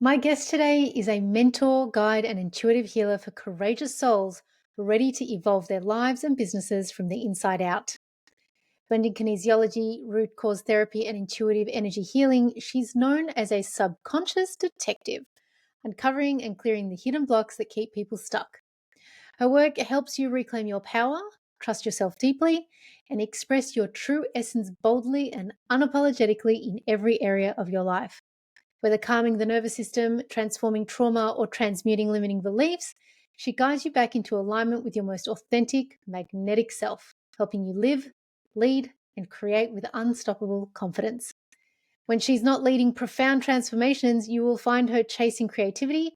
My guest today is a mentor, guide, and intuitive healer for courageous souls ready to evolve their lives and businesses from the inside out. Blending kinesiology, root cause therapy, and intuitive energy healing, she's known as a subconscious detective, uncovering and clearing the hidden blocks that keep people stuck. Her work helps you reclaim your power, trust yourself deeply, and express your true essence boldly and unapologetically in every area of your life. Whether calming the nervous system, transforming trauma, or transmuting limiting beliefs, she guides you back into alignment with your most authentic, magnetic self, helping you live, lead, and create with unstoppable confidence. When she's not leading profound transformations, you will find her chasing creativity,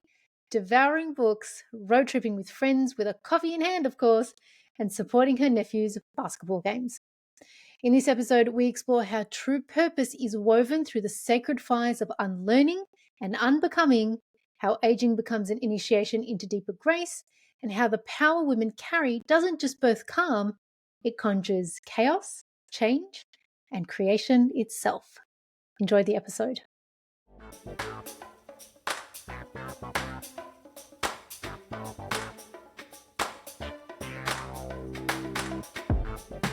devouring books, road tripping with friends with a coffee in hand, of course, and supporting her nephew's basketball games. In this episode, we explore how true purpose is woven through the sacred fires of unlearning and unbecoming, how aging becomes an initiation into deeper grace, and how the power women carry doesn't just birth calm, it conjures chaos, change, and creation itself. Enjoy the episode.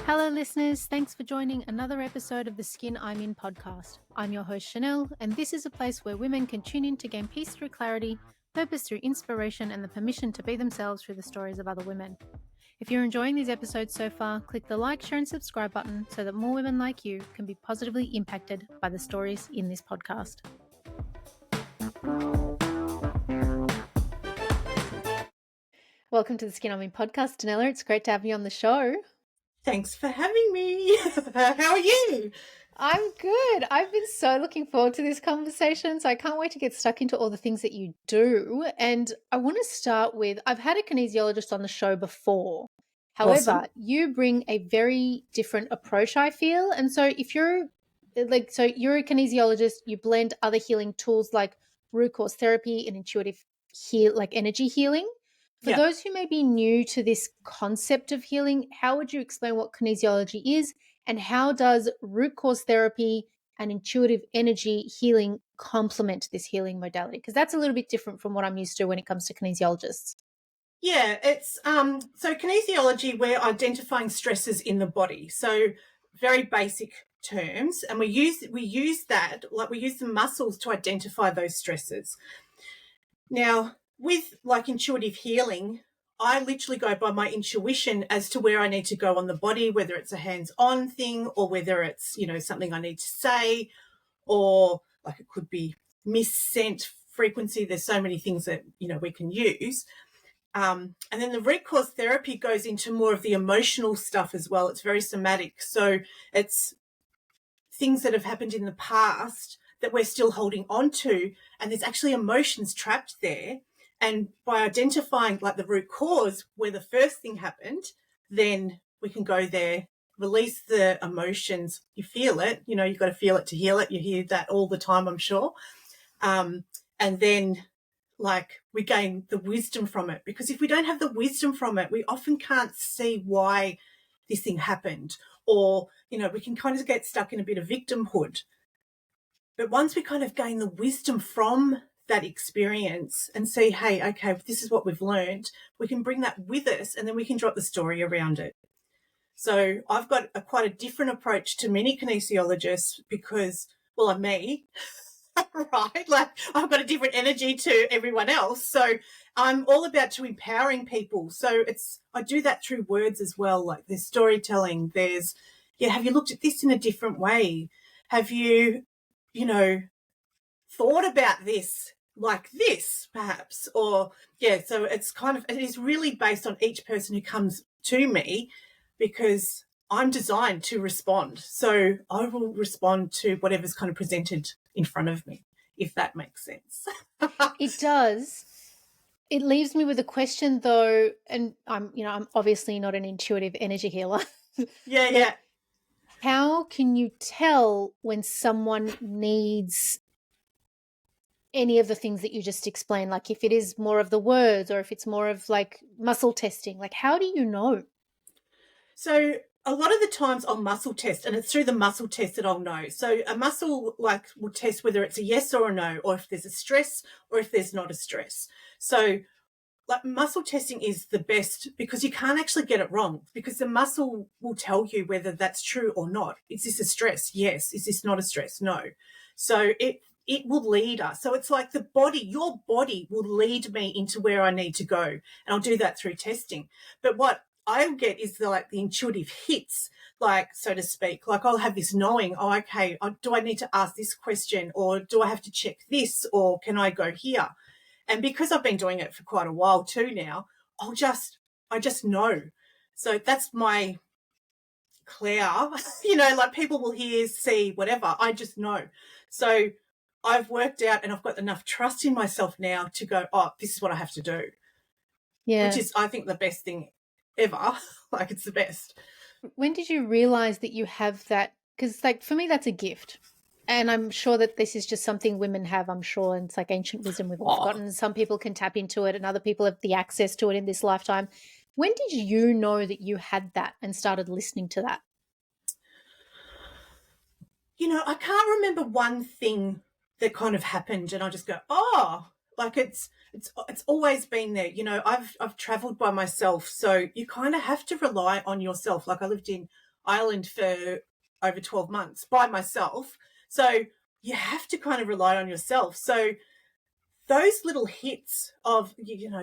Hello, listeners. Thanks for joining another episode of the Skin I'm In podcast. I'm your host, Chanel, and this is a place where women can tune in to gain peace through clarity, purpose through inspiration, and the permission to be themselves through the stories of other women. If you're enjoying these episodes so far, click the like, share, and subscribe button so that more women like you can be positively impacted by the stories in this podcast. Welcome to the Skin I'm In podcast, Donella. It's great to have you on the show. Thanks for having me. How are you? I'm good. I've been so looking forward to this conversation. So I can't wait to get stuck into all the things that you do. And I want to start with, I've had a kinesiologist on the show before. However, Awesome. you bring a very different approach, I feel. And so if you're you're a kinesiologist, you blend other healing tools like root cause therapy and intuitive energy healing. For Yeah. those who may be new to this concept of healing, how would you explain what kinesiology is? And how does root cause therapy and intuitive energy healing complement this healing modality? Because that's a little bit different from what I'm used to when it comes to kinesiologists. Yeah, it's so kinesiology, we're identifying stresses in the body. So very basic terms, and we use that, like we use the muscles to identify those stresses. Now, with like intuitive healing, I literally go by my intuition as to where I need to go on the body, whether it's a hands-on thing or whether it's, something I need to say, or like it could be mis-scent frequency. There's so many things that, we can use. And then the root cause therapy goes into more of the emotional stuff as well. It's very somatic. So it's things that have happened in the past that we're still holding on to, and there's actually emotions trapped there. And by identifying like the root cause where the first thing happened, then we can go there, release the emotions. You feel it, you've got to feel it to heal it. You hear that all the time, I'm sure. And then like we gain the wisdom from it, because if we don't have the wisdom from it, we often can't see why this thing happened, or we can kind of get stuck in a bit of victimhood. But once we kind of gain the wisdom from that experience and see, hey, okay, this is what we've learned, we can bring that with us, and then we can drop the story around it. So I've got quite a different approach to many kinesiologists because, well, I'm me. Right? Like I've got a different energy to everyone else. So I'm all about to empowering people. So I do that through words as well. Like there's storytelling, have you looked at this in a different way? Have you, thought about this like this perhaps? Or so it is really based on each person who comes to me, because I'm designed to respond. So I will respond to whatever's kind of presented in front of me, if that makes sense. It does. It leaves me with a question though, and I'm obviously not an intuitive energy healer. Yeah. How can you tell when someone needs any of the things that you just explained? Like if it is more of the words or if it's more of like muscle testing, like how do you know? So a lot of the times I'll muscle test, and it's through the muscle test that I'll know. So a muscle will test whether it's a yes or a no, or if there's a stress or if there's not a stress. So muscle testing is the best because you can't actually get it wrong, because the muscle will tell you whether that's true or not. Is this a stress? Yes. Is this not a stress? No. So it will lead us. So it's like your body will lead me into where I need to go. And I'll do that through testing. But what I get is the intuitive hits, so to speak. Like I'll have this knowing, oh, okay, do I need to ask this question, or do I have to check this, or can I go here? And because I've been doing it for quite a while too now, I just know. So that's my Claire, people will hear, see, whatever. I just know. So I've worked out and I've got enough trust in myself now to go, oh, this is what I have to do. Yeah. Which is, I think, the best thing ever. It's the best. When did you realize that you have that? Because for me, that's a gift. And I'm sure that this is just something women have, I'm sure. And it's like ancient wisdom we've all forgotten. Some people can tap into it and other people have the access to it in this lifetime. When did you know that you had that and started listening to that? I can't remember one thing that kind of happened and I just go, oh, it's always been there. I've traveled by myself, so you kind of have to rely on yourself. I lived in Ireland for over 12 months by myself, so you have to kind of rely on yourself. So those little hits of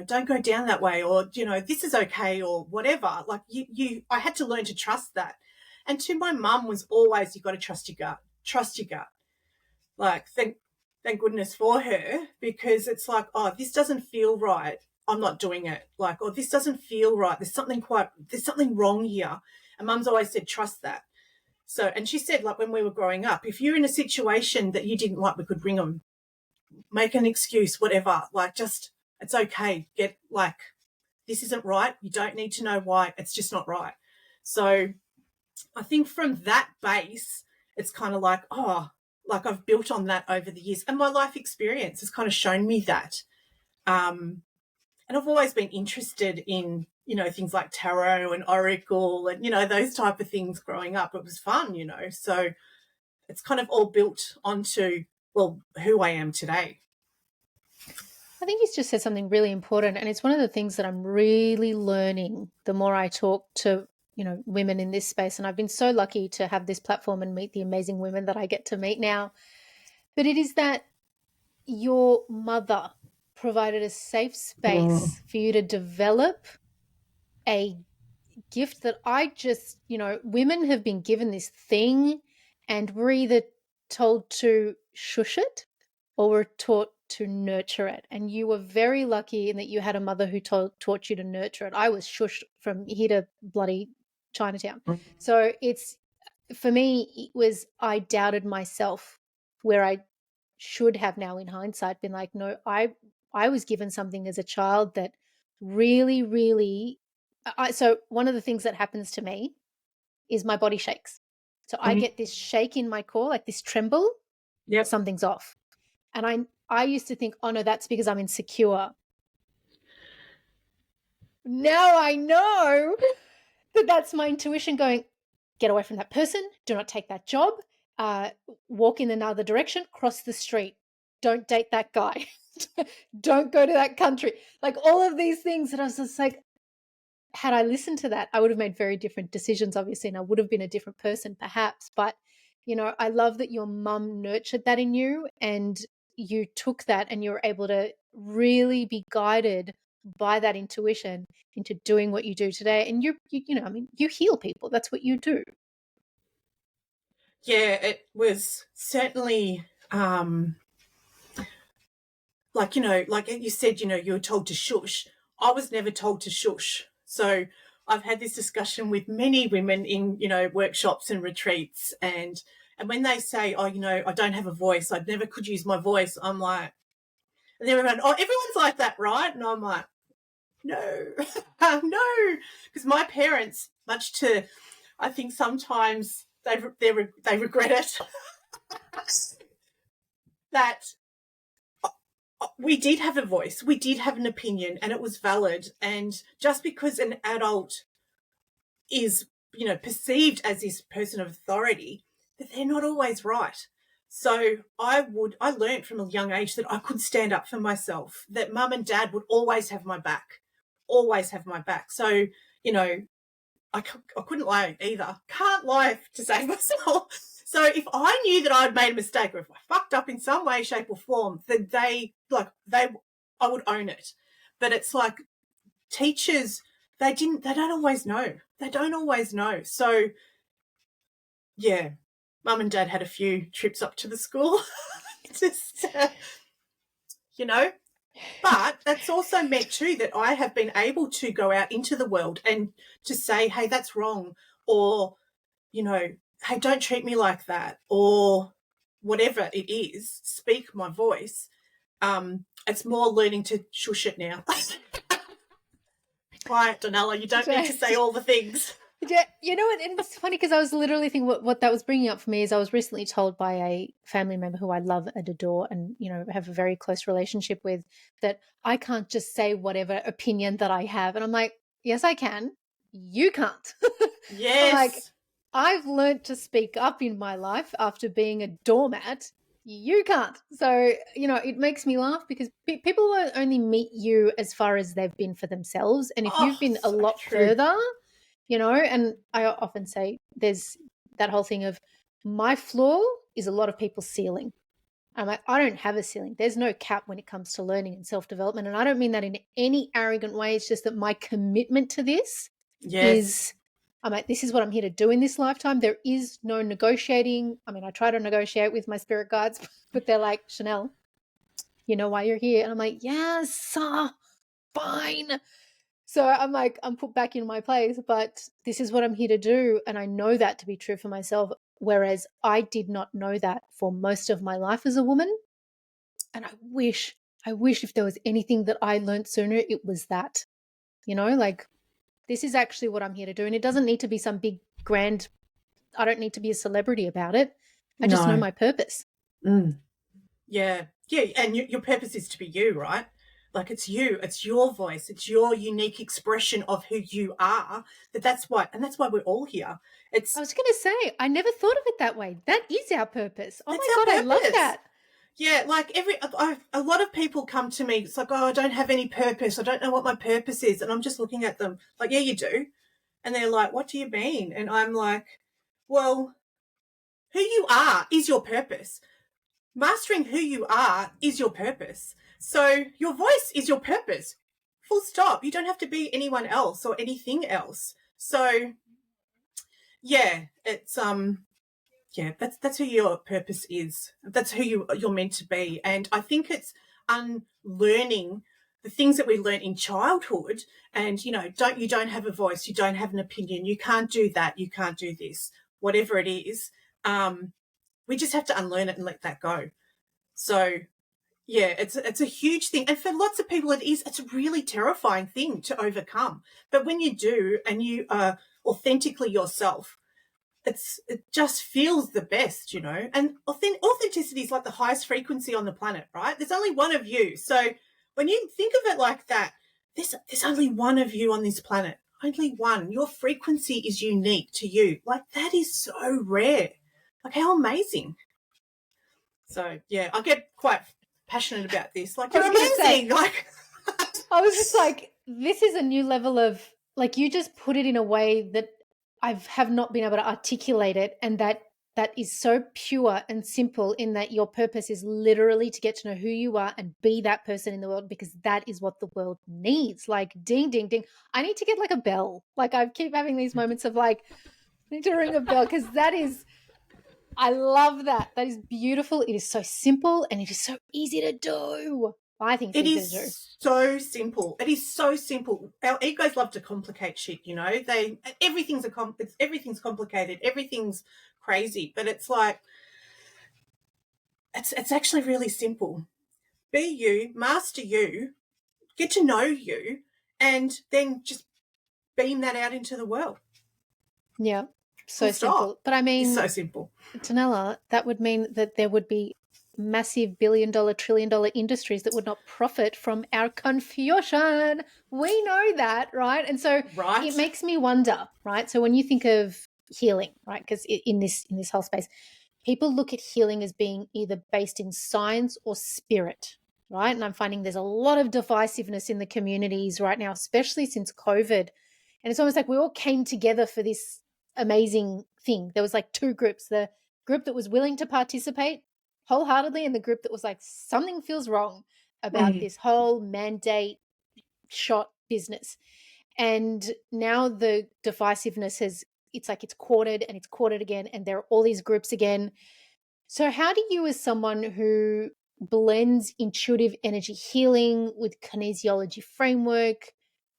don't go down that way, or this is okay, or whatever, I had to learn to trust that. And to my mum was always, you got to trust your gut. Thank goodness for her, because it's like, oh, this doesn't feel right, I'm not doing it. Oh, this doesn't feel right, there's something wrong here. And mum's always said, trust that. So, and she said, when we were growing up, if you're in a situation that you didn't like, we could ring them, make an excuse, whatever, it's okay. This isn't right. You don't need to know why. It's just not right. So I think from that base, it's kind of I've built on that over the years, and my life experience has kind of shown me that. And I've always been interested in, things like tarot and oracle and, those type of things growing up. It was fun, so it's kind of all built onto, who I am today. I think he's just said something really important, and it's one of the things that I'm really learning the more I talk to women in this space. And I've been so lucky to have this platform and meet the amazing women that I get to meet now. But it is that your mother provided a safe space for you to develop a gift that I just, women have been given this thing and we're either told to shush it or we're taught to nurture it. And you were very lucky in that you had a mother who taught you to nurture it. I was shushed from here to bloody Chinatown. So for me, it was, I doubted myself, where I should have now in hindsight been like, no, I was given something as a child that really, really, so one of the things that happens to me is my body shakes. So I get this shake in my core, like this tremble. Yep. Something's off. And I used to think, oh no, that's because I'm insecure. Now I know that that's my intuition going, get away from that person, do not take that job, walk in another direction, cross the street, don't date that guy, don't go to that country. All of these things that I was just like, had I listened to that, I would have made very different decisions, obviously, and I would have been a different person perhaps. But, I love that your mum nurtured that in you and you took that and you were able to really be guided by that intuition into doing what you do today. And you heal people. That's what you do. Yeah, it was certainly like you said, you were told to shush. I was never told to shush. So I've had this discussion with many women in, workshops and retreats, and when they say, oh, I don't have a voice, I never could use my voice, I'm like, and they're going, oh, everyone's like that, right? And I'm like, no, no, because my parents, much to, I think sometimes they regret it, that we did have a voice, we did have an opinion, and it was valid. And just because an adult is, perceived as this person of authority, that they're not always right. So I learned from a young age that I could stand up for myself, that mum and dad would always have my back, always have my back. So, I couldn't lie either. Can't lie to save myself. So if I knew that I'd made a mistake, or if I fucked up in some way, shape, or form, then I would own it. But it's like teachers, they don't always know. They don't always know. So yeah, mum and dad had a few trips up to the school. Just, but that's also meant too that I have been able to go out into the world and to say, hey, that's wrong, or, hey, don't treat me like that, or whatever it is, speak my voice. It's more learning to shush it now. Be quiet, Donella, you don't need to say all the things. Yeah, you know what? And it's funny because I was literally thinking what that was bringing up for me is I was recently told by a family member who I love and adore and, have a very close relationship with, that I can't just say whatever opinion that I have. And I'm like, yes, I can. You can't. Yes. I'm like, I've learned to speak up in my life after being a doormat. You can't. So, it makes me laugh because people will only meet you as far as they've been for themselves. And if you've been a lot further, and I often say there's that whole thing of my floor is a lot of people's ceiling. I'm like, I don't have a ceiling. There's no cap when it comes to learning and self-development. And I don't mean that in any arrogant way. It's just that my commitment to this is, I'm like, this is what I'm here to do in this lifetime. There is no negotiating. I mean, I try to negotiate with my spirit guides, but they're like, Chanel, you know why you're here? And I'm like, yes, fine. So I'm like, I'm put back in my place, but this is what I'm here to do. And I know that to be true for myself. Whereas I did not know that for most of my life as a woman. And I wish if there was anything that I learned sooner, it was that, like this is actually what I'm here to do. And it doesn't need to be some big grand, I don't need to be a celebrity about it. I just know my purpose. Yeah. Yeah. And your purpose is to be you, right? Like it's you, it's your voice, it's your unique expression of who you are. That's why we're all here. I was going to say, I never thought of it that way. That is our purpose. Oh my God, I love that. Yeah, like a lot of people come to me, it's like, oh, I don't have any purpose. I don't know what my purpose is. And I'm just looking at them like, yeah, you do. And they're like, what do you mean? And I'm like, well, who you are is your purpose. Mastering who you are is your purpose. So your voice is your purpose. Full stop. You don't have to be anyone else or anything else. So yeah, it's that's who your purpose is. That's who you're meant to be. And I think it's unlearning the things that we learn in childhood. And you don't have a voice, you don't have an opinion, you can't do that, you can't do this, whatever it is. We just have to unlearn it and let that go. So yeah, it's a huge thing. And for lots of people it's a really terrifying thing to overcome. But when you do and you are authentically yourself, it just feels the best, And authenticity is like the highest frequency on the planet, right? There's only one of you. So when you think of it like that, there's only one of you on this planet. Only one. Your frequency is unique to you. Like that is so rare. Like how amazing. So yeah, I get quite passionate about this. Like, you're amazing. I was just like, this is a new level of, like, you just put it in a way that I have not been able to articulate it, and that is so pure and simple in that your purpose is literally to get to know who you are and be that person in the world, because that is what the world needs. Like, ding, ding, ding. I need to get like a bell. Like, I keep having these moments of like, I need to ring a bell, because that is, I love that. That is beautiful. It is so simple and it is so easy to do. I think it's easy to do. So simple. It is so simple. Our egos love to complicate shit, everything's complicated. Everything's crazy, but it's like, it's actually really simple. Be you, master you, get to know you, and then just beam that out into the world. Yeah. So simple. But I mean, it's so simple. Donella, that would mean that there would be massive billion-dollar, trillion-dollar industries that would not profit from our confusion. We know that, right? And so Right. it makes me wonder, right? So when you think of healing, right? Because in this whole space, people look at healing as being either based in science or spirit, right? And I'm finding there's a lot of divisiveness in the communities right now, especially since COVID. And it's almost like we all came together for this amazing thing. There was like two groups, the group that was willing to participate wholeheartedly and the group that was like, something feels wrong about this whole mandate shot business. And now the divisiveness it's like it's courted and it's courted again, and there are all these groups again. So how do you, as someone who blends intuitive energy healing with kinesiology framework,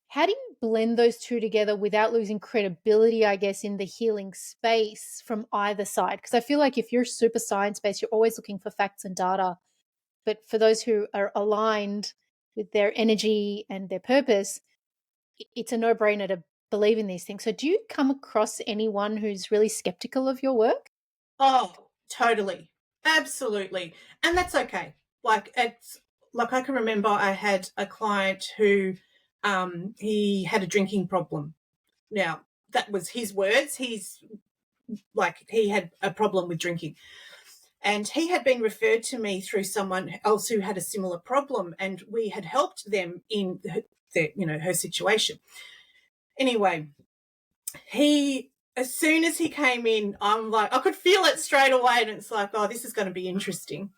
how do you blend those two together without losing credibility, I guess, in the healing space from either side? Because I feel like if you're super science-based, you're always looking for facts and data. But for those who are aligned with their energy and their purpose, it's a no-brainer to believe in these things. So do you come across anyone who's really skeptical of your work? Oh, totally. Absolutely. And that's okay. Like it's like I can remember I had a client who he had a drinking problem. Now, that was his words. He's like he had a problem with drinking. And he had been referred to me through someone else who had a similar problem, and we had helped them in her situation. Anyway, as soon as he came in, I'm like, I could feel it straight away, and it's like, oh, this is going to be interesting.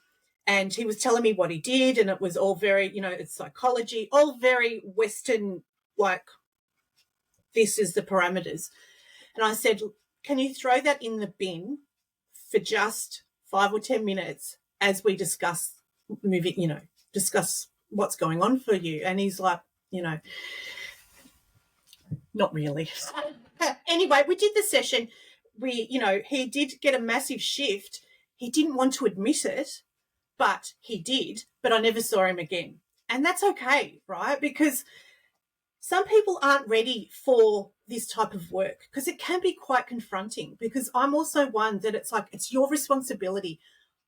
And he was telling me what he did, and it was all very, it's psychology, all very Western, like, this is the parameters. And I said, can you throw that in the bin for just 5 or 10 minutes as we discuss discuss what's going on for you? And he's like, not really. Anyway, we did the session. He did get a massive shift. He didn't want to admit it, but he did. But I never saw him again. And that's okay, right? Because some people aren't ready for this type of work because it can be quite confronting, because I'm also one that it's like, it's your responsibility.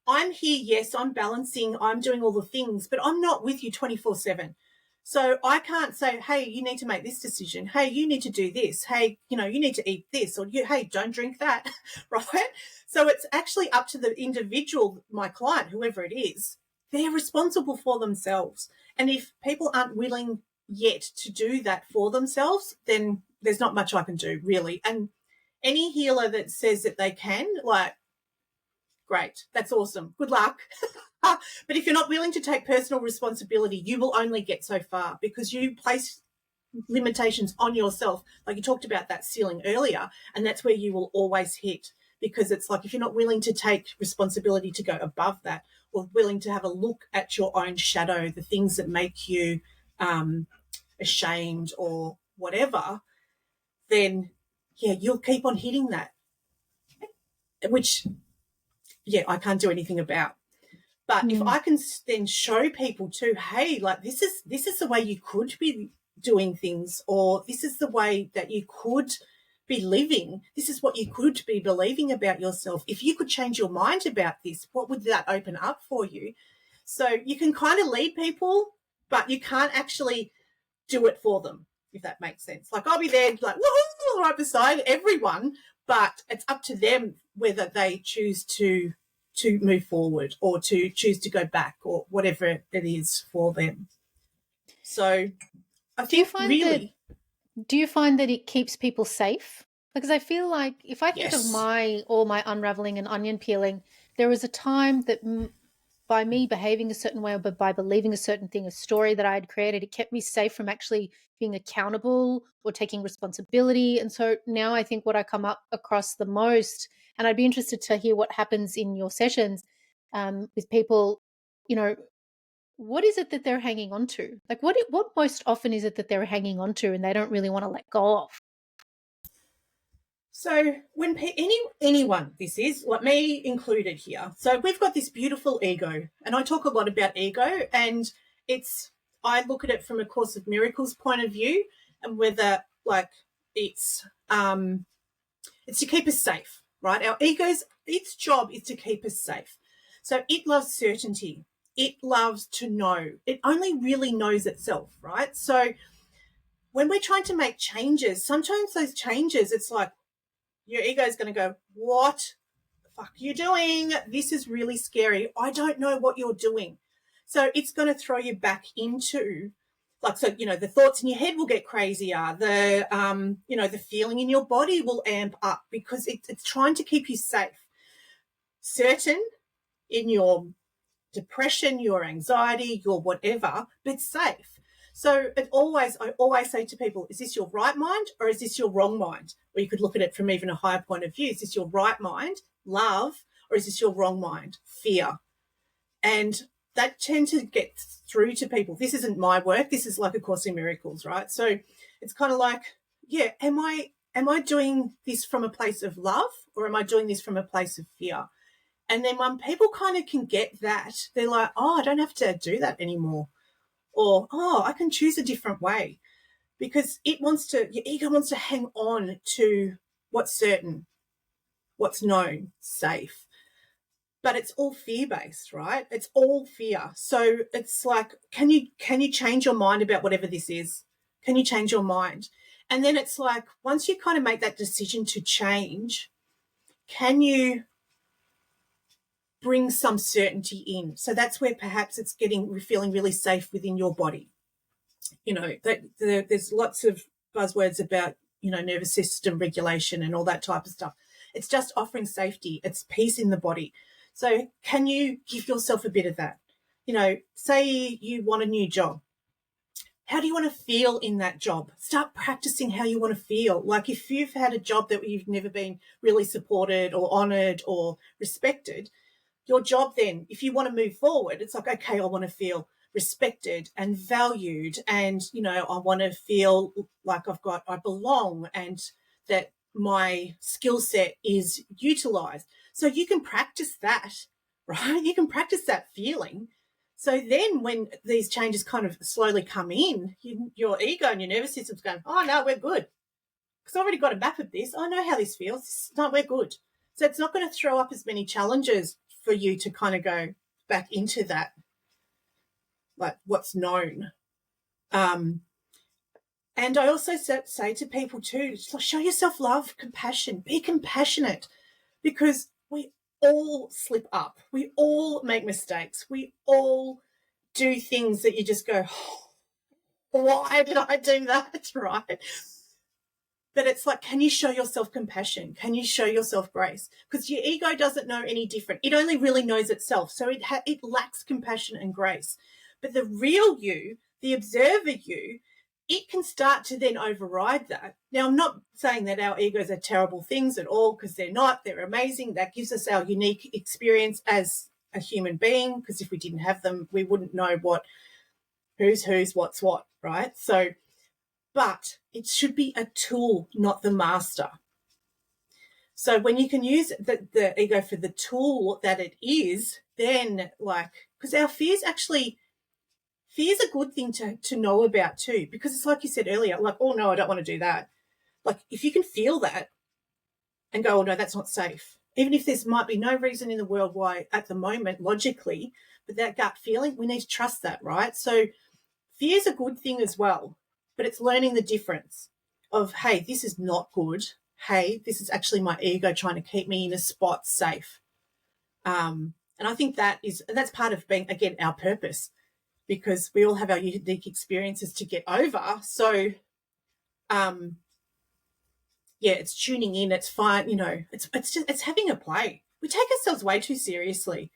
I'm here, yes, I'm balancing, I'm doing all the things, but I'm not with you 24/7. So I can't say, hey, you need to make this decision. Hey, you need to do this. Hey, you need to eat this, or hey, don't drink that, right? So it's actually up to the individual, my client, whoever it is. They're responsible for themselves. And if people aren't willing yet to do that for themselves, then there's not much I can do, really. And any healer that says that they can, like, great, that's awesome, good luck. But if you're not willing to take personal responsibility, you will only get so far, because you place limitations on yourself. Like you talked about that ceiling earlier, and that's where you will always hit, because it's like, if you're not willing to take responsibility to go above that, or willing to have a look at your own shadow, the things that make you ashamed or whatever, then you'll keep on hitting that, which I can't do anything about. But if I can then show people too, hey, like this is the way you could be doing things, or this is the way that you could be living, this is what you could be believing about yourself. If you could change your mind about this, what would that open up for you? So you can kind of lead people, but you can't actually do it for them, if that makes sense. Like I'll be there like, woohoo, right beside everyone, but it's up to them whether they choose to move forward or to choose to go back, or whatever it is for them. So I think do you find that it keeps people safe? Because I feel like if I think of all my unraveling and onion peeling, there was a time that by me behaving a certain way, or by believing a certain thing, a story that I had created, it kept me safe from actually being accountable or taking responsibility. And so now I think what I come up across the most, and I'd be interested to hear what happens in your sessions with people, what is it that they're hanging on to? Like what most often is it that they're hanging on to and they don't really want to let go of? So when anyone, this is like me included here, so we've got this beautiful ego, and I talk a lot about ego, and I look at it from a Course of Miracles point of view, and whether like it's to keep us safe, right? Our ego's, its job is to keep us safe. So it loves certainty. It loves to know. It only really knows itself, right? So when we're trying to make changes, sometimes those changes, it's like your ego is going to go, what the fuck are you doing? This is really scary. I don't know what you're doing. So it's going to throw you back into, like, so, the thoughts in your head will get crazier. The feeling in your body will amp up because it's trying to keep you safe, certain in your depression, your anxiety, your whatever, but safe. So I always say to people, is this your right mind or is this your wrong mind? Or you could look at it from even a higher point of view. Is this your right mind, love, or is this your wrong mind, fear? And that tends to get through to people. This isn't my work. This is like A Course in Miracles, right? So it's kind of like, yeah, am I doing this from a place of love or am I doing this from a place of fear? And then when people kind of can get that, they're like, oh, I don't have to do that anymore. Or, oh, I can choose a different way. Because your ego wants to hang on to what's certain, what's known, safe. But it's all fear-based, right? It's all fear. So it's like, can you change your mind about whatever this is? Can you change your mind? And then it's like, once you kind of make that decision to change, can you bring some certainty in? So that's where perhaps it's feeling really safe within your body. There's lots of buzzwords about, nervous system regulation and all that type of stuff. It's just offering safety. It's peace in the body. So can you give yourself a bit of that? Say you want a new job. How do you want to feel in that job? Start practicing how you want to feel. Like if you've had a job that you've never been really supported or honored or respected, your job then, if you want to move forward, it's like, okay, I want to feel respected and valued and, I want to feel like I belong and that my skill set is utilized. So you can practice that, right? You can practice that feeling. So then when these changes kind of slowly come in, your ego and your nervous system's going, oh, no, we're good. Because I've already got a map of this. I know how this feels. No, we're good. So it's not going to throw up as many challenges for you to kind of go back into that, like what's known. And I also say to people too, show yourself love, compassion, be compassionate, because we all slip up. We all make mistakes. We all do things that you just go, oh, why did I do that? Right. But it's like, can you show yourself compassion? Can you show yourself grace? Because your ego doesn't know any different. It only really knows itself. So it lacks compassion and grace. But the real you, the observer you, it can start to then override that. Now, I'm not saying that our egos are terrible things at all, because they're not. They're amazing. That gives us our unique experience as a human being, because if we didn't have them, we wouldn't know who's, what's what, right? So, but it should be a tool, not the master. So when you can use the ego for the tool that it is, then because our fear's a good thing to know about too, because it's like you said earlier, like, oh no, I don't want to do that. Like if you can feel that and go, oh no, that's not safe. Even if there's might be no reason in the world why at the moment, logically, but that gut feeling, we need to trust that, right? So fear is a good thing as well, but it's learning the difference of, hey, this is not good. Hey, this is actually my ego trying to keep me in a spot safe. And I think that's part of being, again, our purpose, because we all have our unique experiences to get over. So, it's tuning in. It's fine. It's having a play. We take ourselves way too seriously,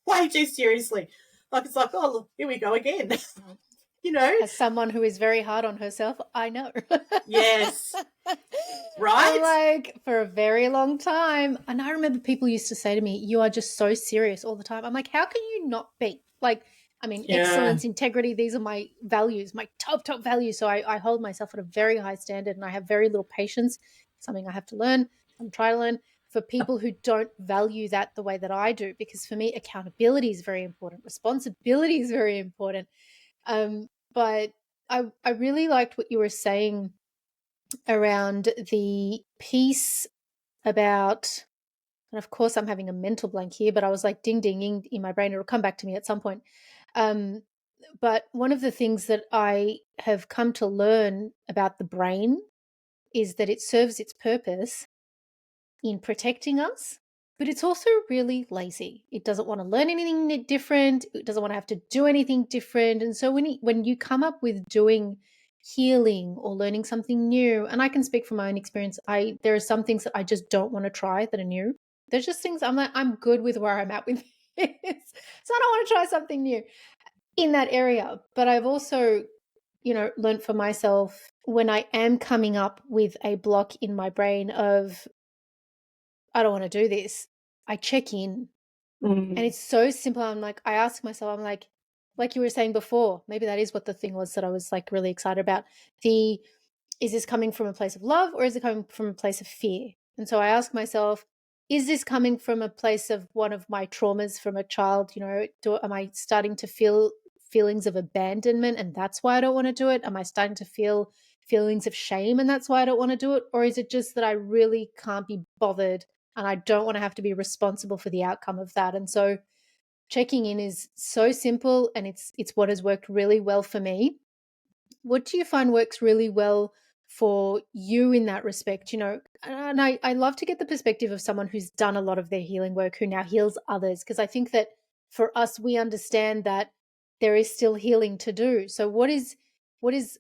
way too seriously. Like it's like, oh, look, here we go again. As someone who is very hard on herself, I know. Yes. Right? Like for a very long time. And I remember people used to say to me, you are just so serious all the time. I'm like, how can you not be? Like, excellence, integrity, these are my values, my top values. So I hold myself at a very high standard and I have very little patience, something I have to learn. I'm trying to learn for people who don't value that the way that I do, because for me, accountability is very important. Responsibility is very important. But I really liked what you were saying around the piece about and of course I'm having a mental blank here, but I was like ding ding in my brain. It'll come back to me at some point. Um, but one of the things that I have come to learn about the brain is that it serves its purpose in protecting us, but it's also really lazy. It doesn't want to learn anything different. It doesn't want to have to do anything different. And so when you come up with doing healing or learning something new, and I can speak from my own experience, there are some things that I just don't want to try that are new. There's just things I'm like, I'm good with where I'm at with this. So I don't want to try something new in that area. But I've also, learned for myself when I am coming up with a block in my brain of I don't want to do this, I check in. And Mm. it's so simple. I ask myself, like you were saying before, maybe that is what the thing was that I was like really excited about. Is this coming from a place of love or is it coming from a place of fear? And so I ask myself, is this coming from a place of one of my traumas from a child? Am I starting to feel feelings of abandonment and that's why I don't want to do it? Am I starting to feel feelings of shame and that's why I don't want to do it? Or is it just that I really can't be bothered and I don't want to have to be responsible for the outcome of that? And so checking in is so simple and it's what has worked really well for me. What do you find works really well for you in that respect? And I love to get the perspective of someone who's done a lot of their healing work, who now heals others, because I think that for us, we understand that there is still healing to do. So what is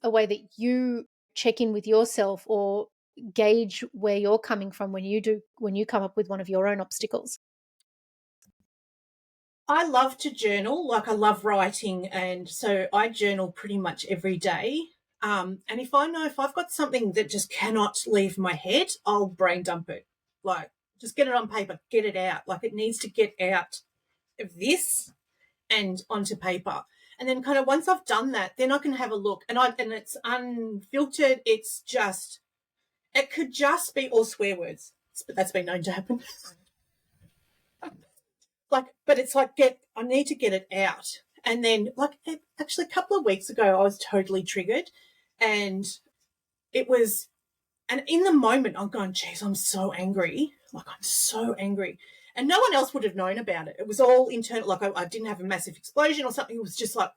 a way that you check in with yourself or gauge where you're coming from when you come up with one of your own obstacles? I love to journal, like I love writing, and so I journal pretty much every day. And if I know if I've got something that just cannot leave my head, I'll brain dump it. Like just get it on paper, get it out. Like it needs to get out of this and onto paper. And then kind of once I've done that, then I can have a look. And it's unfiltered. It could just be all swear words. But that's been known to happen. But it's like I need to get it out. And then actually a couple of weeks ago I was totally triggered, and it was and in the moment I'm going, geez, I'm so angry. Like I'm so angry. And no one else would have known about it. It was all internal. Like I didn't have a massive explosion or something. It was just like,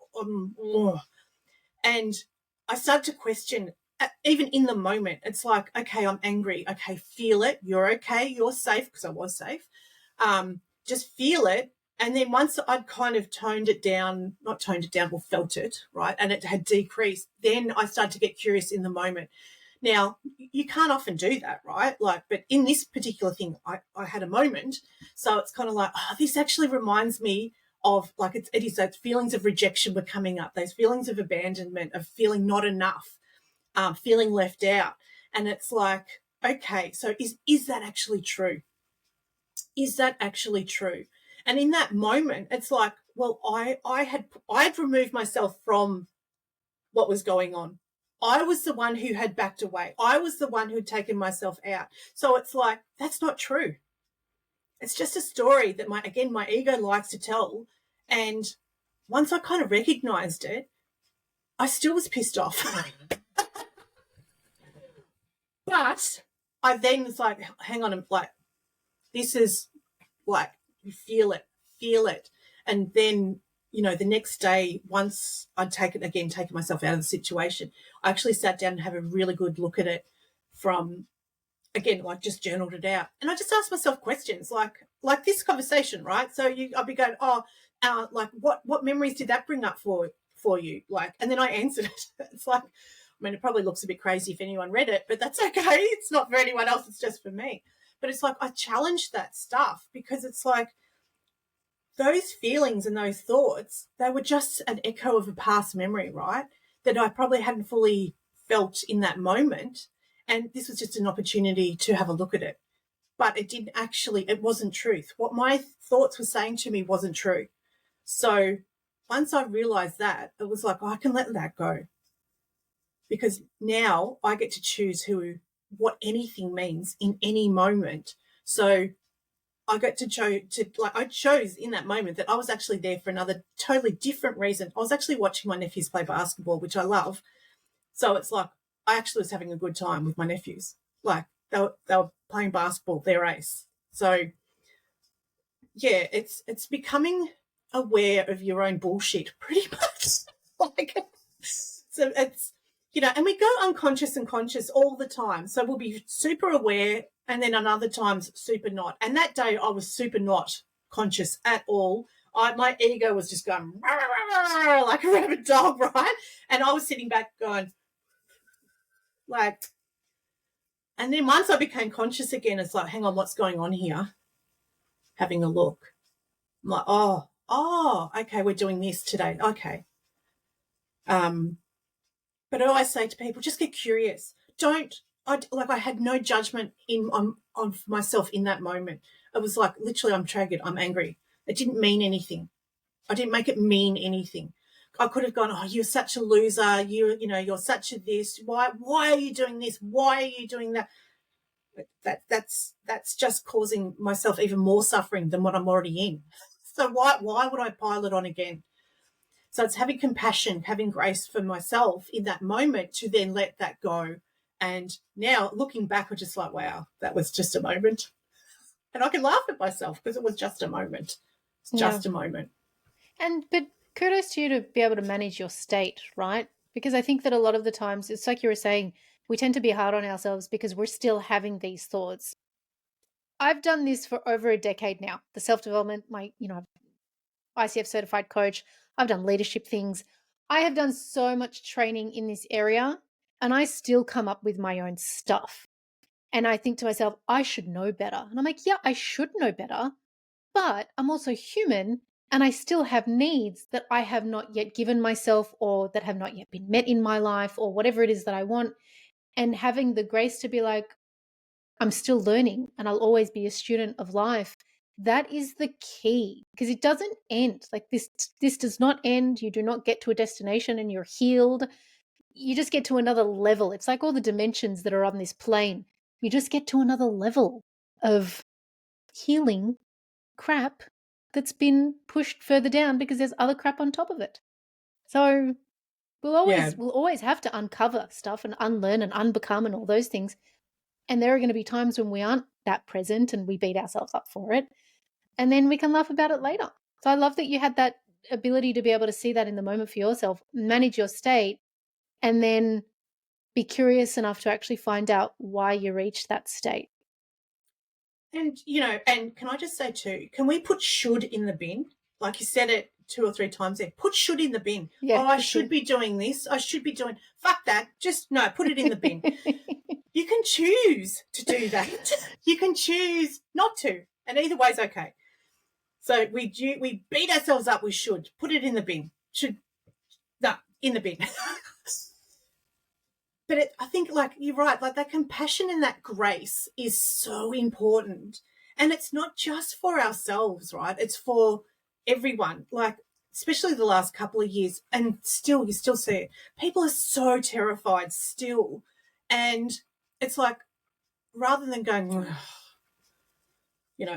and I started to question, even in the moment, it's like, okay, I'm angry. Okay, feel it. You're okay. You're safe, because I was safe. Just feel it. And then once I'd kind of not toned it down, or felt it, right, and it had decreased, then I started to get curious in the moment. Now, you can't often do that, right? But in this particular thing, I had a moment. So it's kind of like, oh, this actually reminds me of, like, it is those feelings of rejection were coming up, those feelings of abandonment, of feeling not enough, feeling left out. And it's like, okay, so is that actually true? Is that actually true? And in that moment, it's like, well, I had removed myself from what was going on. I was the one who had backed away. I was the one who had taken myself out. So it's like, that's not true. It's just a story that my ego likes to tell. And once I kind of recognized it, I still was pissed off. But I then was like, hang on, I'm like, this is like, you feel it. And then, the next day, once I'd taken myself out of the situation, I actually sat down and have a really good look at it from, again, like just journaled it out. And I just asked myself questions like this conversation, right? So I'd be going, like what memories did that bring up for you? Like, and then I answered it. It's like, I mean, it probably looks a bit crazy if anyone read it, but that's okay. It's not for anyone else. It's just for me. But it's like I challenged that stuff, because it's like those feelings and those thoughts, they were just an echo of a past memory, right? That I probably hadn't fully felt in that moment. And this was just an opportunity to have a look at it. But it wasn't truth. What my thoughts were saying to me wasn't true. So once I realized that, it was like, I can let that go, because now I get to choose what anything means in any moment. So I got I chose in that moment that I was actually there for another totally different reason. I was actually watching my nephews play basketball, which I love. So it's like, I actually was having a good time with my nephews. Like they were playing basketball, their ace. So yeah, it's becoming aware of your own bullshit pretty much. Like, so it's, and we go unconscious and conscious all the time. So we'll be super aware and then on other times super not. And that day I was super not conscious at all. My ego was just going like a rabid dog, right? And I was sitting back going like, and then once I became conscious again, it's like, hang on, what's going on here? Having a look. I'm like, okay, we're doing this today. Okay. But I always say to people, just get curious. I had no judgment on myself in that moment. It was like, literally, I'm triggered. I'm angry. It didn't mean anything. I didn't make it mean anything. I could have gone, oh, you're such a loser. You're such a this. Why are you doing this? Why are you doing that? That's just causing myself even more suffering than what I'm already in. So why would I pile it on again? So it's having compassion, having grace for myself in that moment to then let that go. And now looking back, I'm just like, wow, that was just a moment. And I can laugh at myself because it was just a moment. It's just a moment. But kudos to you to be able to manage your state, right? Because I think that a lot of the times, it's like you were saying, we tend to be hard on ourselves because we're still having these thoughts. I've done this for over a decade now. The self-development, ICF certified coach. I've done leadership things. I have done so much training in this area and I still come up with my own stuff. And I think to myself, I should know better. And I'm like, yeah, I should know better, but I'm also human and I still have needs that I have not yet given myself or that have not yet been met in my life or whatever it is that I want. And having the grace to be like, I'm still learning and I'll always be a student of life. That is the key because it doesn't end. Like this does not end. You do not get to a destination and you're healed. You just get to another level. It's like all the dimensions that are on this plane. You just get to another level of healing crap that's been pushed further down because there's other crap on top of it. So we'll always have to uncover stuff and unlearn and unbecome and all those things. And there are going to be times when we aren't that present and we beat ourselves up for it. And then we can laugh about it later. So I love that you had that ability to be able to see that in the moment for yourself, manage your state, and then be curious enough to actually find out why you reached that state. And, and can I just say too, can we put should in the bin? Like you said it 2 or 3 times there. Put should in the bin. Yeah, I should be doing this. I should be doing, fuck that. Just, no, put it in the bin. You can choose to do that. You can choose not to. And either way is okay. So we beat ourselves up. We should. Put it in the bin. In the bin. But I think, like, you're right, like that compassion and that grace is so important. And it's not just for ourselves, right? It's for everyone. Like, especially the last couple of years. And still, you still see it. People are so terrified still. And it's like, rather than going,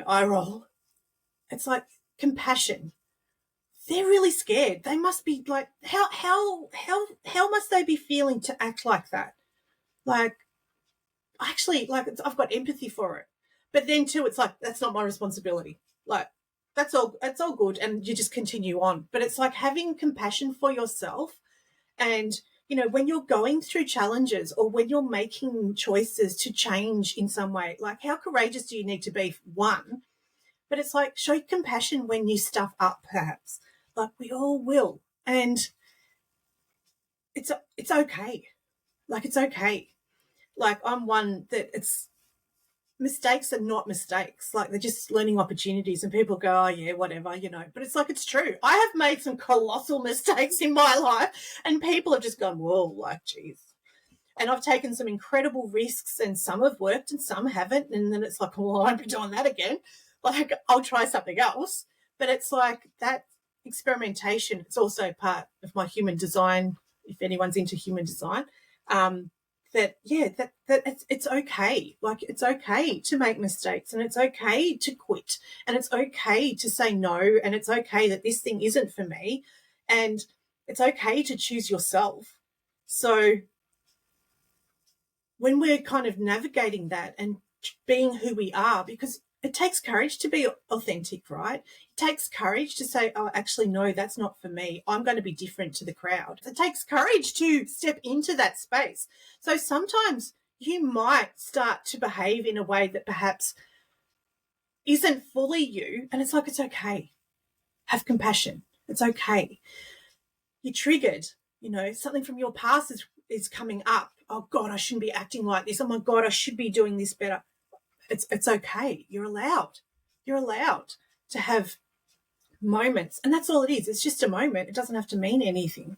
eye roll, it's like compassion. They're really scared. They must be like, how must they be feeling to act like that? Like, actually, like, I've got empathy for it. But then too, it's like, that's not my responsibility. Like, that's all good. And you just continue on. But it's like having compassion for yourself. And, when you're going through challenges or when you're making choices to change in some way, like, how courageous do you need to be? One, but it's like, show compassion when you stuff up, perhaps. Like, we all will. And it's okay. Like, it's okay. Like, I'm one that mistakes are not mistakes. Like, they're just learning opportunities, and people go, oh yeah, whatever, but it's like, it's true. I have made some colossal mistakes in my life and people have just gone, whoa, like, geez. And I've taken some incredible risks and some have worked and some haven't. And then it's like, well, I won't be doing that again. Like, I'll try something else. But it's like that experimentation. It's also part of my human design, if anyone's into human design. That it's okay. Like, it's okay to make mistakes and it's okay to quit and it's okay to say no and it's okay that this thing isn't for me and it's okay to choose yourself. So when we're kind of navigating that and being who we are, because it takes courage to be authentic, right? It takes courage to say, oh, actually, no, that's not for me. I'm going to be different to the crowd. It takes courage to step into that space. So sometimes you might start to behave in a way that perhaps isn't fully you. And it's like, it's okay. Have compassion. It's okay. You're triggered. Something from your past is coming up. Oh, God, I shouldn't be acting like this. Oh, my God, I should be doing this better. It's okay. You're allowed. You're allowed to have moments. And that's all it is. It's just a moment. It doesn't have to mean anything.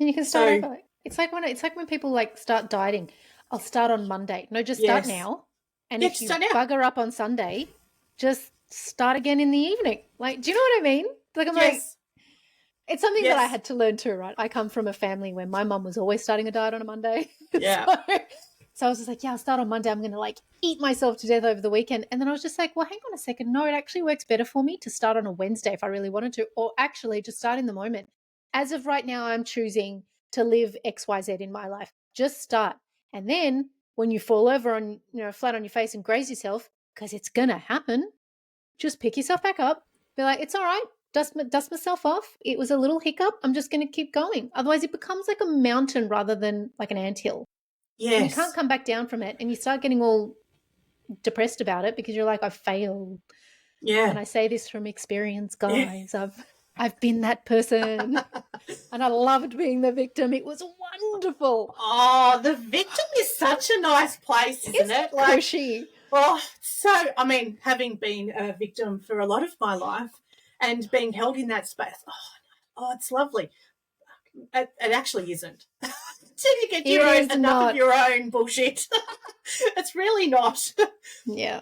And you can start over. It's like when people start dieting. I'll start on Monday. No, just start now. And if you bugger up on Sunday, just start again in the evening. Like, do you know what I mean? Like, I'm like, it's something that I had to learn too, right? I come from a family where my mum was always starting a diet on a Monday. Yeah. So I was just like, yeah, I'll start on Monday. I'm going to eat myself to death over the weekend. And then I was just like, well, hang on a second. No, it actually works better for me to start on a Wednesday if I really wanted to, or actually just start in the moment. As of right now, I'm choosing to live XYZ in my life. Just start. And then when you fall over on, flat on your face and graze yourself, because it's going to happen, just pick yourself back up. Be like, it's all right. Dust myself off. It was a little hiccup. I'm just going to keep going. Otherwise, it becomes like a mountain rather than like an anthill. Yes. And you can't come back down from it. And you start getting all depressed about it because you're like, I failed. Yeah. And I say this from experience, guys. Yeah. I've been that person. And I loved being the victim. It was wonderful. Oh, the victim is such a nice place, isn't it? Cushy. Having been a victim for a lot of my life and being held in that space, it's lovely. It actually isn't. Till you get enough of your own bullshit. It's really not. Yeah.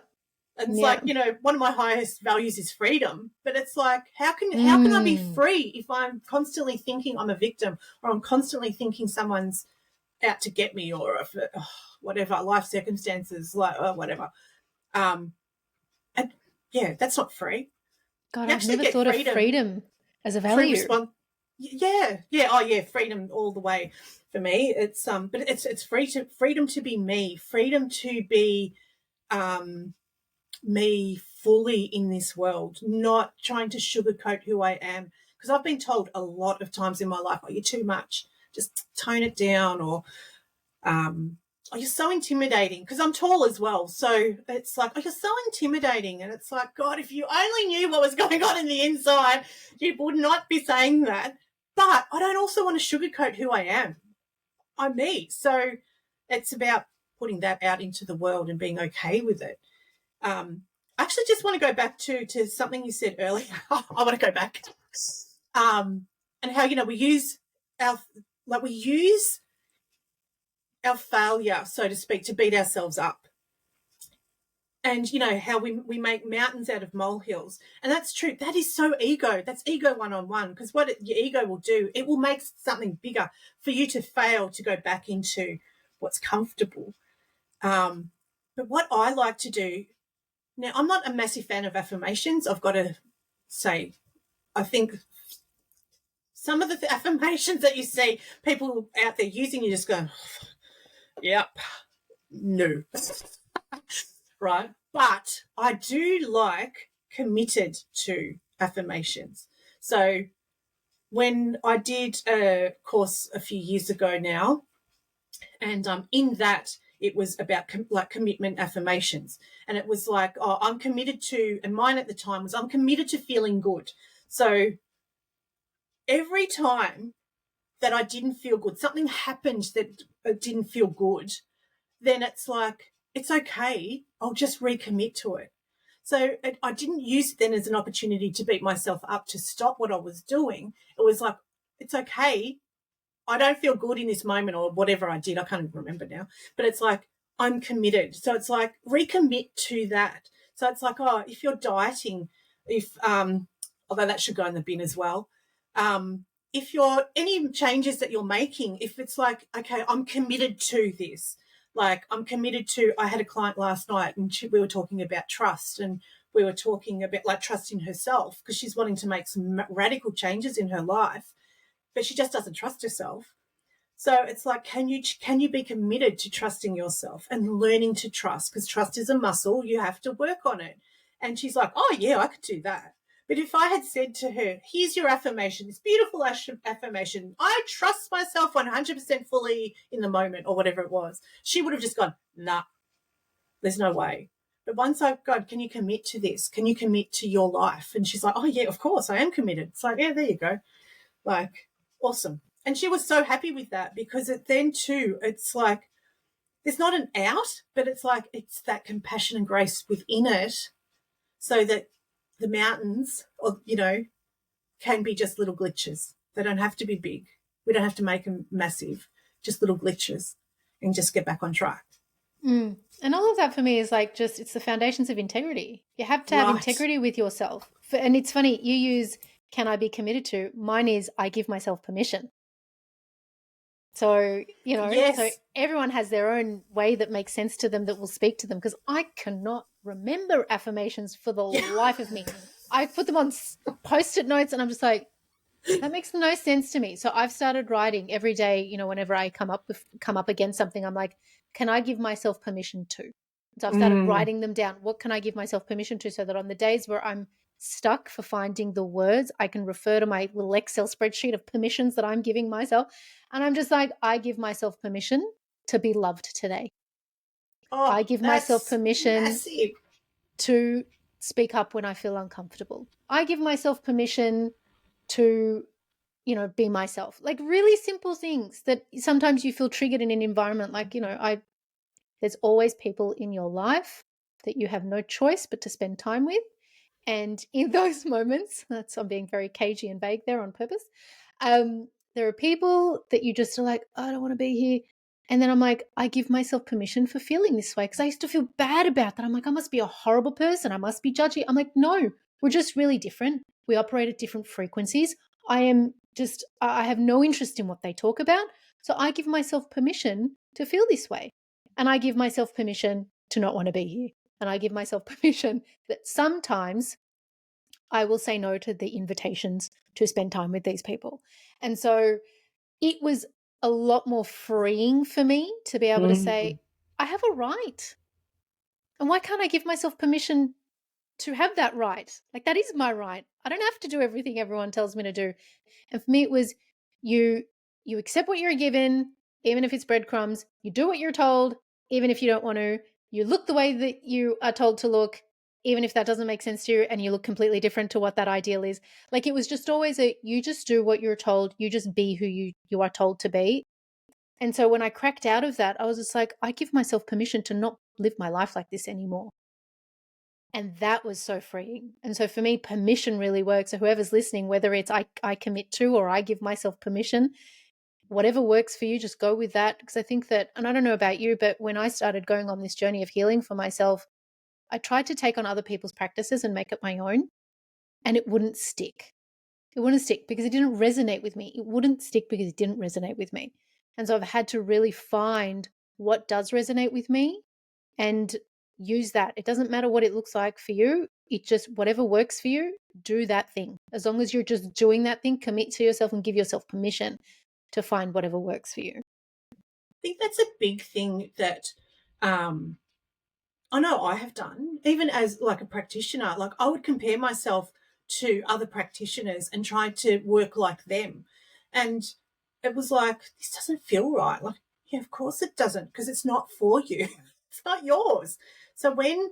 It's like, one of my highest values is freedom. But it's like, how can I be free if I'm constantly thinking I'm a victim, or I'm constantly thinking someone's out to get me, or whatever, life circumstances, whatever. That's not free. God, I've never thought of freedom as a value. Freedom all the way for me. It's but it's freedom to be me, freedom to be me fully in this world, not trying to sugarcoat who I am. Because I've been told a lot of times in my life, you're too much, just tone it down, or you're so intimidating, because I'm tall as well. So it's like, you're so intimidating. And it's like, God, if you only knew what was going on in the inside, you would not be saying that. But I don't also want to sugarcoat who I am. I'm me. So it's about putting that out into the world and being okay with it. I actually just want to go back to something you said earlier. I want to go back. And how, we use our failure, so to speak, to beat ourselves up. And, how we make mountains out of molehills. And that's true. That is so ego. That's ego one-on-one, because what your ego will do, it will make something bigger for you to fail to go back into what's comfortable. But what I like to do, now, I'm not a massive fan of affirmations. I've got to say, I think some of the affirmations that you see people out there using, you just go, yep, no. Right? But I do like committed to affirmations. So when I did a course a few years ago now, and in that, it was about commitment affirmations. And it was like, I'm committed to, and mine at the time was, I'm committed to feeling good. So every time that I didn't feel good, something happened that didn't feel good, then it's like, it's okay. I'll just recommit to it. So I didn't use it then as an opportunity to beat myself up to stop what I was doing. It was like, it's okay. I don't feel good in this moment, or whatever I did. I can't even remember now. But it's like, I'm committed. So it's like, recommit to that. So it's like, if you're dieting, although that should go in the bin as well, if you're, any changes that you're making, if it's like, okay, I'm committed to this. Like, I'm committed to, I had a client last night and we were talking about trust, and we were talking about trust in herself, because she's wanting to make some radical changes in her life, but she just doesn't trust herself. So it's like, can you be committed to trusting yourself and learning to trust? Because trust is a muscle. You have to work on it. And she's like, oh, yeah, I could do that. But if I had said to her, here's your affirmation, this beautiful affirmation, I trust myself 100% fully in the moment, or whatever it was, she would have just gone, nah, there's no way. But once I've gone, can you commit to this? Can you commit to your life? And she's like, oh, yeah, of course, I am committed. It's like, yeah, there you go. Like, awesome. And she was so happy with that, because then too, it's like, there's not an out, but it's like, it's that compassion and grace within it, so that the mountains, or, can be just little glitches. They don't have to be big. We don't have to make them massive, just little glitches, and just get back on track. And all of that for me is like, just, it's the foundations of integrity. You have to have integrity with yourself. And it's funny, you use, can I be committed to? Mine is, I give myself permission. So, Yes. So everyone has their own way that makes sense to them, that will speak to them, because I cannot remember affirmations for the life of me. I put them on Post-it notes and I'm just like, that makes no sense to me. So I've started writing every day, whenever I come up against something, I'm like, can I give myself permission to? So I've started writing them down. What can I give myself permission to, so that on the days where I'm stuck for finding the words, I can refer to my little Excel spreadsheet of permissions that I'm giving myself. And I'm just like, I give myself permission to be loved today. Oh, I give myself permission massive. to speak up when I feel uncomfortable. I give myself permission to, be myself. Like, really simple things that sometimes you feel triggered in an environment. Like, there's always people in your life that you have no choice but to spend time with. And in those moments, I'm being very cagey and vague there on purpose. There are people that you just are like, oh, I don't want to be here. And then I'm like, I give myself permission for feeling this way, because I used to feel bad about that. I'm like, I must be a horrible person. I must be judgy. I'm like, no, we're just really different. We operate at different frequencies. I have no interest in what they talk about. So I give myself permission to feel this way. And I give myself permission to not want to be here. And I give myself permission that sometimes I will say no to the invitations to spend time with these people. And so it was a lot more freeing for me to be able to say, I have a right. And why can't I give myself permission to have that right? Like, that is my right. I don't have to do everything everyone tells me to do. And for me, it was, you accept what you're given, even if it's breadcrumbs. You do what you're told, even if you don't want to. You look the way that you are told to look, even if that doesn't make sense to you and you look completely different to what that ideal is. Like, it was just always you just do what you're told. You just be who you are told to be. And so when I cracked out of that, I was just like, I give myself permission to not live my life like this anymore. And that was so freeing. And so for me, permission really works. So whoever's listening, whether it's I commit to, or I give myself permission, whatever works for you, just go with that. Because I think that, and I don't know about you, but when I started going on this journey of healing for myself, I tried to take on other people's practices and make it my own, and it wouldn't stick. It wouldn't stick because it didn't resonate with me. It wouldn't stick because it didn't resonate with me. And so I've had to really find what does resonate with me and use that. It doesn't matter what it looks like for you. It just, whatever works for you, do that thing. As long as you're just doing that thing, commit to yourself and give yourself permission to find whatever works for you. I think that's a big thing that I know I have done, even as like a practitioner. Like, I would compare myself to other practitioners and try to work like them. And it was like, this doesn't feel right. Like, yeah, of course it doesn't, because it's not for you. It's not yours. So when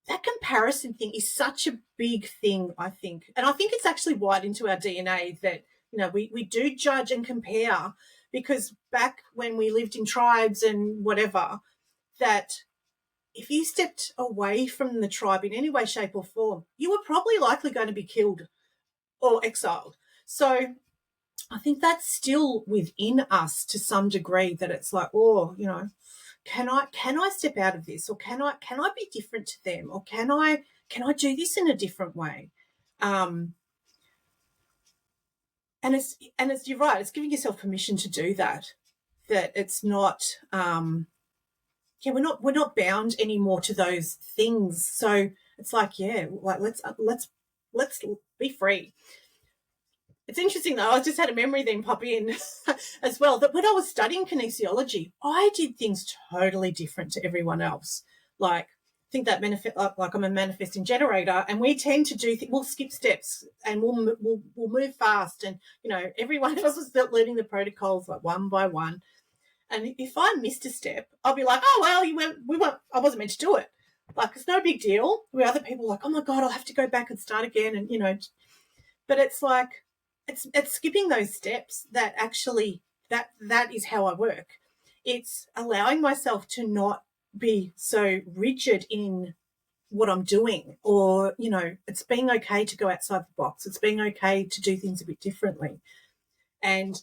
that comparison thing is such a big thing, I think. And I think it's actually wired into our DNA that, we do judge and compare, because back when we lived in tribes and whatever, that if you stepped away from the tribe in any way, shape or form, you were probably likely going to be killed or exiled. So I think that's still within us to some degree, that it's like, oh, can I step out of this, or can I be different to them, or can I do this in a different way? And it's you're right, it's giving yourself permission to do that. That it's not we're not bound anymore to those things. So it's like, let's be free. It's interesting though, I just had a memory then pop in as well, that when I was studying kinesiology, I did things totally different to everyone else. Like, think that like I'm a manifesting generator, and we tend to do we'll skip steps and we'll move fast, and everyone else is learning the protocols like one by one. And if I missed a step, I'll be like, oh well, I wasn't meant to do it. Like, it's no big deal. Where other people are like, oh my God, I'll have to go back and start again, and but it's like it's skipping those steps that actually that is how I work. It's allowing myself to not be so rigid in what I'm doing, or it's being okay to go outside the box. It's being okay to do things a bit differently. And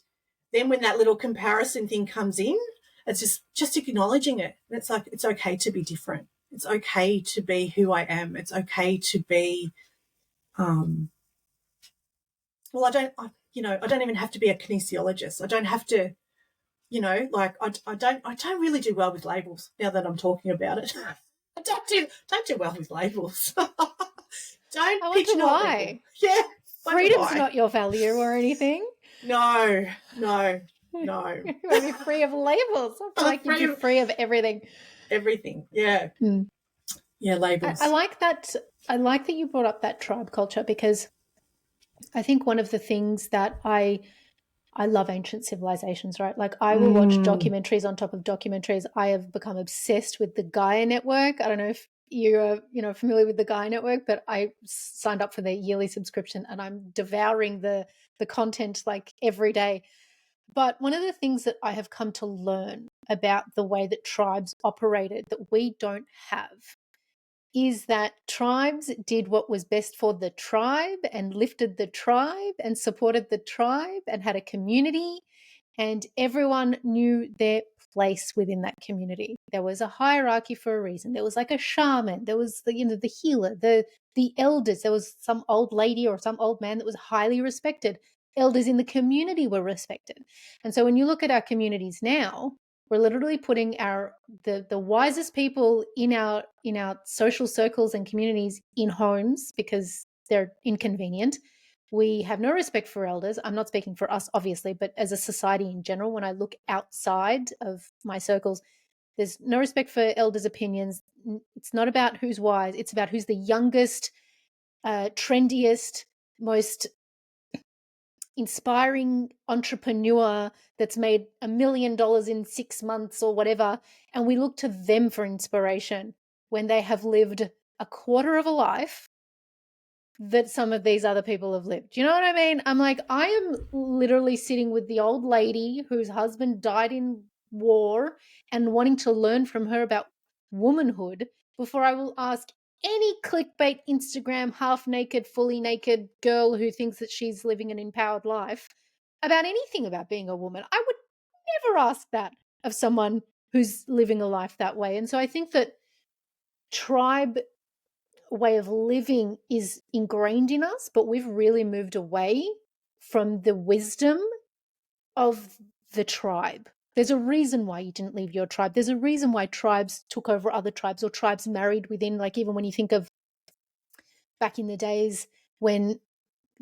then when that little comparison thing comes in, it's just acknowledging it. And it's like, it's okay to be different. It's okay to be who I am. It's okay to be, well, I don't even have to be a kinesiologist. I don't have to, like, I don't really do well with labels now that I'm talking about it. I don't do well with labels. Don't pigeonhole why. Yeah. Freedom's not your value or anything. No. You want to be free of labels. I feel like you'd be free of everything. Everything, yeah. Yeah, labels. I like that. I like that you brought up that tribe culture, because I think one of the things that I love ancient civilizations, right? Like, I will watch documentaries on top of documentaries. I have become obsessed with the Gaia Network. I don't know if you're familiar with the Gaia Network, but I signed up for their yearly subscription, and I'm devouring the content like every day. But one of the things that I have come to learn about the way that tribes operated that we don't have is that tribes did what was best for the tribe and lifted the tribe and supported the tribe and had a community, and everyone knew their place within that community. There was a hierarchy for a reason. There was like a shaman, there was the healer, the elders, there was some old lady or some old man that was highly respected. Elders in the community were respected. And so when you look at our communities now, we're literally putting the wisest people in our social circles and communities in homes because they're inconvenient. We have no respect for elders. I'm not speaking for us, obviously, but as a society in general, when I look outside of my circles, there's no respect for elders' opinions. It's not about who's wise. It's about who's the youngest, trendiest, most inspiring entrepreneur that's made $1 million in 6 months or whatever, and we look to them for inspiration when they have lived a quarter of a life that some of these other people have lived. Do you know what I mean? I'm like, I am literally sitting with the old lady whose husband died in war and wanting to learn from her about womanhood before I will ask any clickbait Instagram half-naked, fully naked girl who thinks that she's living an empowered life about anything about being a woman. I would never ask that of someone who's living a life that way. And so I think that tribe way of living is ingrained in us, but we've really moved away from the wisdom of the tribe. There's a reason why you didn't leave your tribe. There's a reason why tribes took over other tribes, or tribes married within, like, even when you think of back in the days when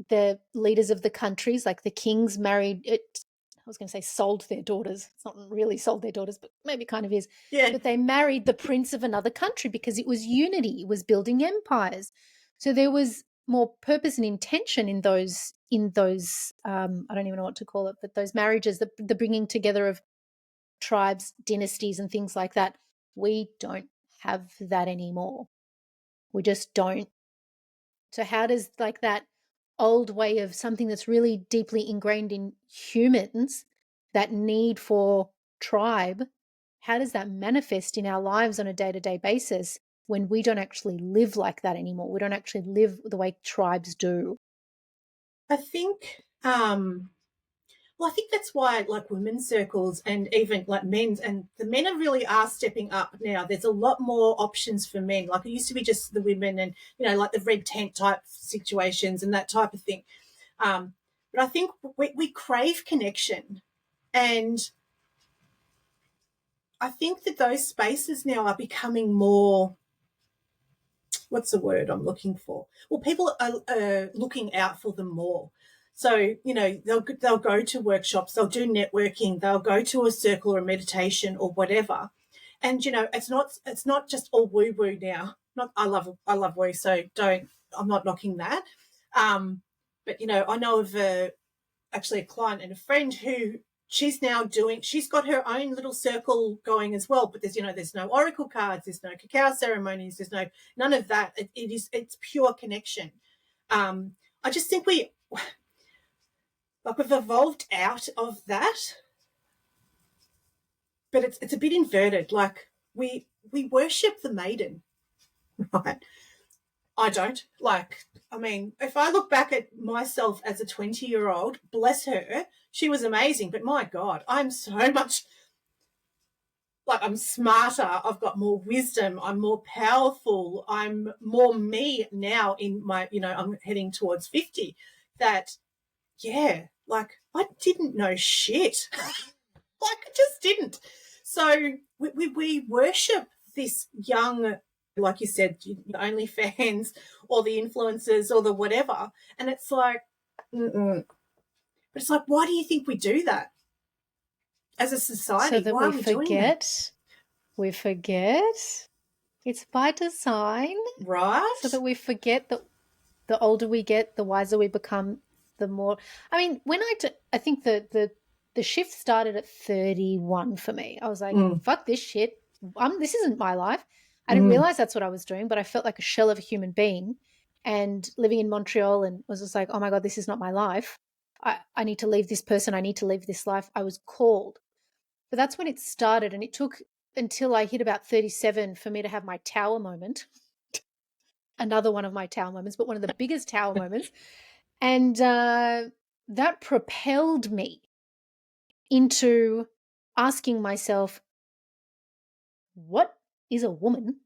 the leaders of the countries, like the kings, married it. I was going to say sold their daughters. It's not really sold their daughters, but maybe it kind of is. Yeah. But they married the prince of another country because it was unity. It was building empires. So there was more purpose and intention in those. I don't even know what to call it, but those marriages, the bringing together of tribes, dynasties, and things like that. We don't have that anymore. We just don't. So how does like that old way of something that's really deeply ingrained in humans, that need for tribe, how does that manifest in our lives on a day-to-day basis when we don't actually live like that anymore? We don't actually live the way tribes do. I think I think that's why, like, women's circles and even like men's, and the men really are stepping up now. There's a lot more options for men. Like, it used to be just the women and, like the red tent type situations and that type of thing. But I think we crave connection. And I think that those spaces now are becoming more, what's the word I'm looking for? Well, people are looking out for them more. So, they'll go to workshops, they'll do networking, they'll go to a circle or a meditation or whatever. And, it's not just all woo-woo now. not I love woo, so I'm not knocking that. But I know of actually a client and a friend who she's got her own little circle going as well, but there's no oracle cards, there's no cacao ceremonies, there's none of that. It's pure connection. I just think we've evolved out of that, but it's a bit inverted. Like we worship the maiden, right? I don't. I mean, if I look back at myself as a 20-year-old, bless her, she was amazing. But my God, I'm so much I'm smarter. I've got more wisdom. I'm more powerful. I'm more me now in my, I'm heading towards 50. That, yeah, I didn't know shit. I just didn't. So we worship this young, like you said, OnlyFans or the influencers or the whatever. And it's like, mm-mm. But it's like, why do you think we do that as a society? So that why we are we doing that? We forget. It's by design. Right? So that we forget that the older we get, the wiser we become, the more. I mean, I think the shift started at 31 for me. I was like, fuck this shit. This isn't my life. I didn't realize that's what I was doing, but I felt like a shell of a human being and living in Montreal, and was just like, oh my God, this is not my life. I need to leave this person. I need to leave this life. I was called. But that's when it started, and it took until I hit about 37 for me to have my tower moment. Another one of my tower moments, but one of the biggest tower moments. And that propelled me into asking myself, what is a woman?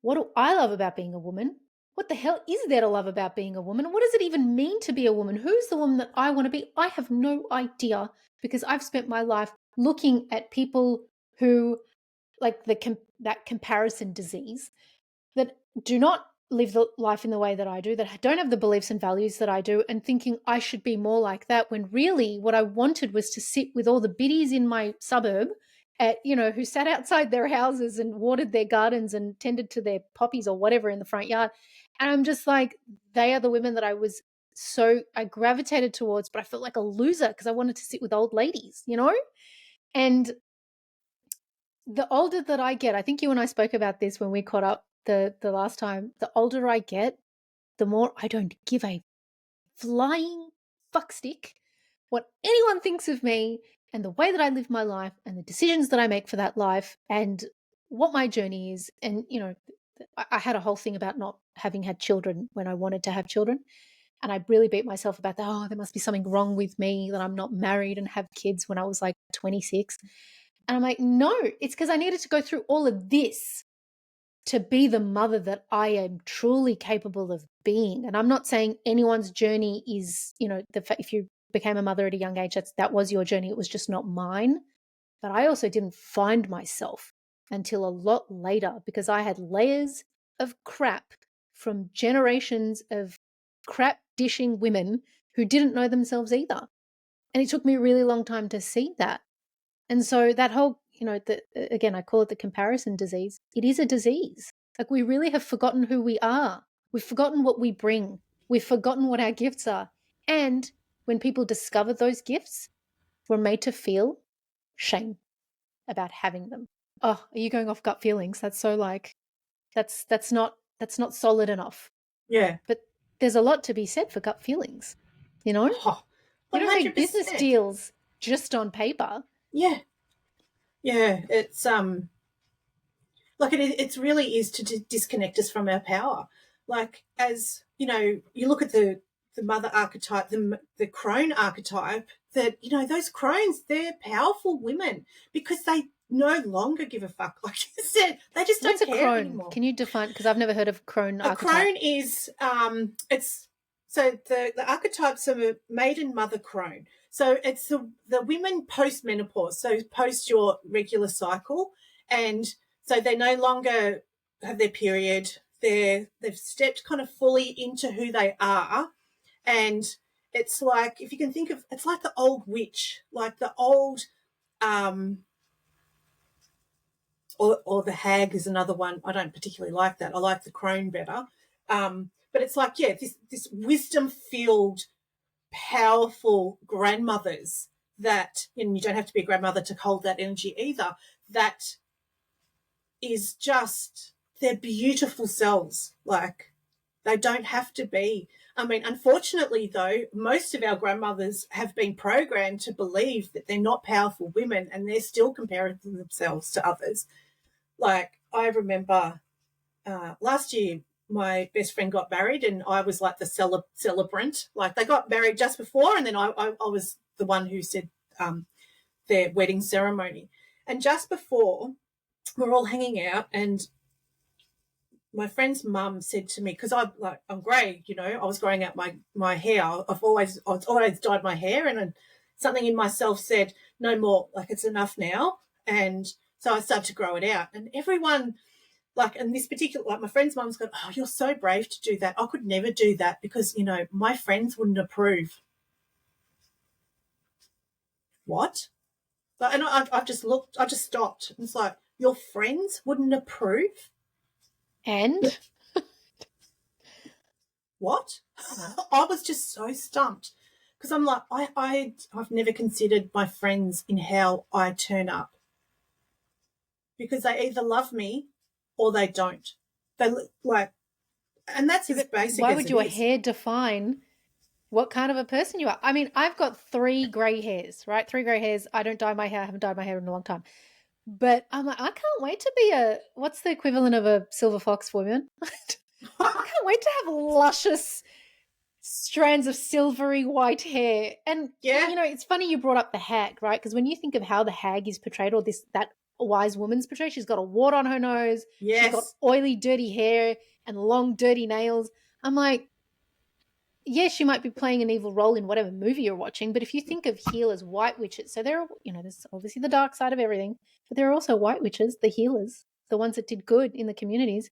What do I love about being a woman? What the hell is there to love about being a woman? What does it even mean to be a woman? Who's the woman that I want to be? I have no idea, because I've spent my life looking at people who, like that comparison disease, that do not live the life in the way that I do, that don't have the beliefs and values that I do, and thinking I should be more like that, when really what I wanted was to sit with all the biddies in my suburb who sat outside their houses and watered their gardens and tended to their poppies or whatever in the front yard. And I'm just like, they are the women that I gravitated towards, but I felt like a loser because I wanted to sit with old ladies, And the older that I get, I think you and I spoke about this when we caught up the last time, the older I get, the more I don't give a flying fuckstick what anyone thinks of me and the way that I live my life and the decisions that I make for that life and what my journey is. And, I had a whole thing about not having had children when I wanted to have children. And I really beat myself about that. Oh, there must be something wrong with me that I'm not married and have kids when I was like 26. And I'm like, no, it's because I needed to go through all of this to be the mother that I am truly capable of being. And I'm not saying anyone's journey is, if you became a mother at a young age, that was your journey. It was just not mine. But I also didn't find myself until a lot later, because I had layers of crap from generations of crap dishing women who didn't know themselves either. And it took me a really long time to see that. And so that whole, again, I call it the comparison disease. It is a disease. Like, we really have forgotten who we are. We've forgotten what we bring. We've forgotten what our gifts are. And when people discover those gifts, we're made to feel shame about having them. Oh, are you going off gut feelings? That's so that's not solid enough. Yeah. But there's a lot to be said for gut feelings. Oh, You don't make 100%. business deals just on paper. Yeah. Yeah. It's it really is to disconnect us from our power. As you look at the mother archetype, the crone archetype, that those crones, they're powerful women because they no longer give a fuck. Like you said, they just don't care anymore. Can you define? Because I've never heard of crone archetype. A crone is it's so the archetypes of a maiden, mother, crone. So it's the women post menopause, so post your regular cycle, and so they no longer have their period. They've stepped kind of fully into who they are, and it's like, if you can think of, it's like the old witch, like the old or the hag is another one. I don't particularly like that. I like the crone better. But it's like, yeah, this wisdom-filled, powerful grandmothers that, and you don't have to be a grandmother to hold that energy either, that is just, they're beautiful selves. Like, they don't have to be. I mean, unfortunately, though, most of our grandmothers have been programmed to believe that they're not powerful women, and they're still comparing themselves to others. Like, I remember last year, my best friend got married, and I was like the celebrant. Like, they got married just before, and then I was the one who said their wedding ceremony. And just before, we're all hanging out, and my friend's mum said to me, because I'm grey, you know, I was growing out my hair. I've always dyed my hair, and something in myself said, no more, like, it's enough now. And so I started to grow it out. And everyone, like, and this particular, like, my friend's mum's gone, oh, you're so brave to do that. I could never do that because, you know, my friends wouldn't approve. What? And I've just looked, I just stopped. It's like, your friends wouldn't approve? And What? I was just so stumped because I'm like, I've never considered my friends in how I turn up, because they either love me or they don't. They like, and that's as basic why as would it your is. hair define what kind of a person you are? I mean, I've got 3 grey hairs, right? 3 grey hairs. I don't dye my hair. I haven't dyed my hair in a long time. But I'm like, I can't wait to be what's the equivalent of a silver fox woman? I can't wait to have luscious strands of silvery white hair. And, Yeah. you know, it's funny you brought up the hag, right? Because when you think of how the hag is portrayed, or that wise woman's portrayed, she's got a wart on her nose. She's got Yes. oily, dirty hair and long, dirty nails. I'm like, yeah, she might be playing an evil role in whatever movie you're watching, but if you think of healers, white witches, so there are, you know, there's obviously the dark side of everything, but there are also white witches, the healers, the ones that did good in the communities.